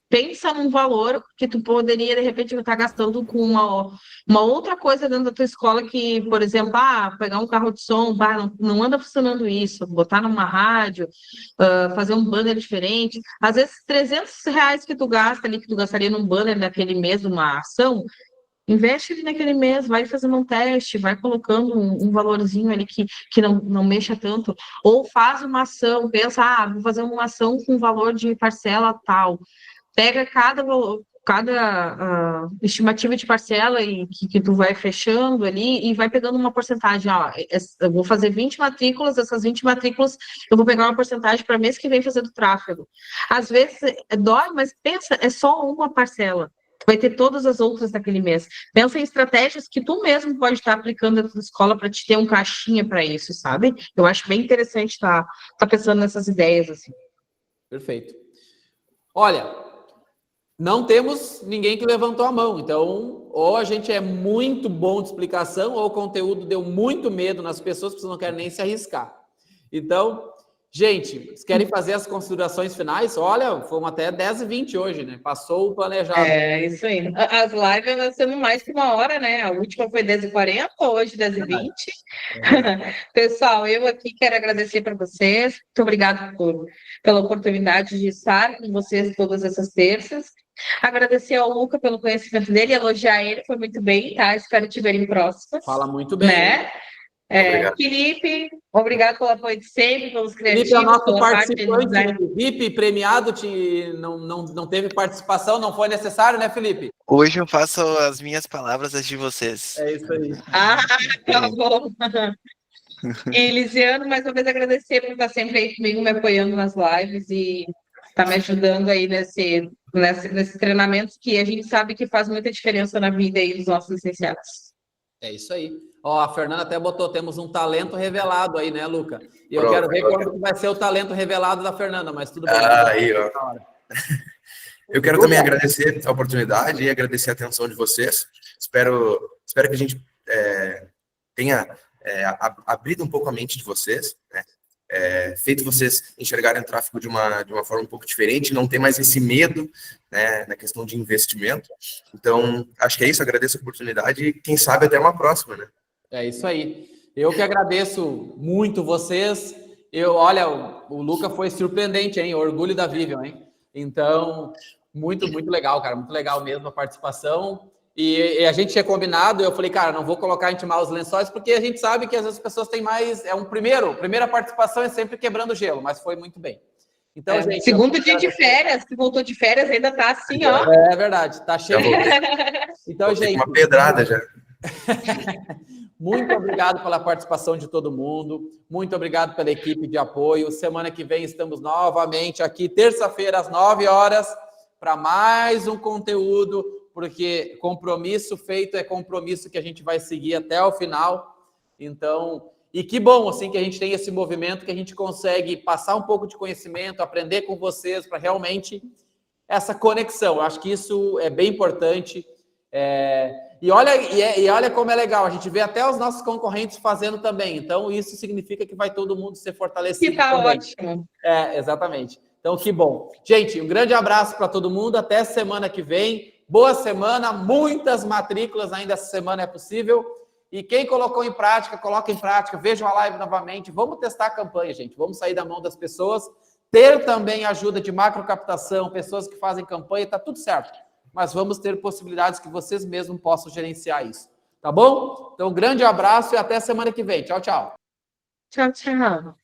pensa num valor que tu poderia, de repente, estar gastando com uma outra coisa dentro da tua escola que, por exemplo, pegar um carro de som, não anda funcionando isso, botar numa rádio, fazer um banner diferente. Às vezes, R$300 que tu gasta ali, que tu gastaria num banner naquele mês, uma ação, investe ali naquele mês, vai fazendo um teste, vai colocando um valorzinho ali que não mexa tanto, ou faz uma ação, pensa, vou fazer uma ação com valor de parcela tal. Pega cada estimativa de parcela que tu vai fechando ali e vai pegando uma porcentagem. Eu vou fazer 20 matrículas, essas 20 matrículas eu vou pegar uma porcentagem para mês que vem fazer do tráfego. Às vezes dói, mas pensa, é só uma parcela. Vai ter todas as outras naquele mês. Pensa em estratégias que tu mesmo pode estar aplicando dentro da escola para te ter um caixinha para isso, sabe? Eu acho bem interessante estar pensando nessas ideias, assim. Perfeito. Olha, não temos ninguém que levantou a mão, então ou a gente é muito bom de explicação ou o conteúdo deu muito medo nas pessoas que não querem nem se arriscar. Então, gente, vocês querem fazer as considerações finais? Olha, fomos até 10h20 hoje, né? Passou o planejado. É, isso aí. As lives vão sendo mais que uma hora, né? A última foi 10h40, hoje 10h20. Pessoal, eu aqui quero agradecer para vocês. Muito obrigada pela oportunidade de estar com vocês todas essas terças. Agradecer ao Luca pelo conhecimento dele, elogiar ele, foi muito bem, tá? Espero te ver em próximas. Fala muito bem. Né? Felipe, obrigado pelo apoio de sempre, pelos criativos. Felipe é o nosso participante VIP premiado, não teve participação, não foi necessário, né, Felipe? Hoje eu faço as minhas palavras, as de vocês. É isso aí. Tá bom. E Lisiano, mais uma vez agradecer por estar sempre aí comigo, me apoiando nas lives e estar me ajudando aí nesse treinamento que a gente sabe que faz muita diferença na vida aí dos nossos licenciados. É isso aí. Ó, a Fernanda até botou, temos um talento revelado aí, né, Luca? E eu quero ver quando vai ser o talento revelado da Fernanda, mas tudo bem. Aí, ó. Eu quero também agradecer a oportunidade e agradecer a atenção de vocês. Espero que a gente tenha abrido um pouco a mente de vocês, né? Feito vocês enxergarem o tráfego de uma forma um pouco diferente, não ter mais esse medo, né, na questão de investimento. Então, acho que é isso, agradeço a oportunidade e quem sabe até uma próxima, né? É isso aí. Eu que agradeço muito vocês. Olha, o Luca foi surpreendente, hein? Orgulho da Vivian, hein? Então, muito, muito legal, cara. Muito legal mesmo a participação. E a gente tinha combinado, eu falei, cara, não vou colocar intimar os lençóis, porque a gente sabe que às vezes as pessoas têm mais. Primeira participação é sempre quebrando gelo, mas foi muito bem. Então, gente. Segundo dia de férias, que voltou de férias, ainda tá assim, ó. É verdade, tá cheio. Então, gente. Uma pedrada já. Muito obrigado pela participação de todo mundo. Muito obrigado pela equipe de apoio. Semana que vem estamos novamente aqui, terça-feira, às 9 horas, para mais um conteúdo, porque compromisso feito é compromisso que a gente vai seguir até o final. Então, e que bom, assim, que a gente tem esse movimento, que a gente consegue passar um pouco de conhecimento, aprender com vocês, para realmente essa conexão. Eu acho que isso é bem importante. E olha como é legal, a gente vê até os nossos concorrentes fazendo também. Então, isso significa que vai todo mundo ser fortalecido. Que tá também. ótimo. Exatamente. Então, que bom. Gente, um grande abraço para todo mundo. Até semana que vem. Boa semana. Muitas matrículas ainda essa semana é possível. E quem colocou em prática, coloca em prática. Vejam a live novamente. Vamos testar a campanha, gente. Vamos sair da mão das pessoas. Ter também ajuda de macrocaptação, pessoas que fazem campanha, tá tudo certo. Mas vamos ter possibilidades que vocês mesmos possam gerenciar isso. Tá bom? Então, um grande abraço e até semana que vem. Tchau, tchau. Tchau, tchau.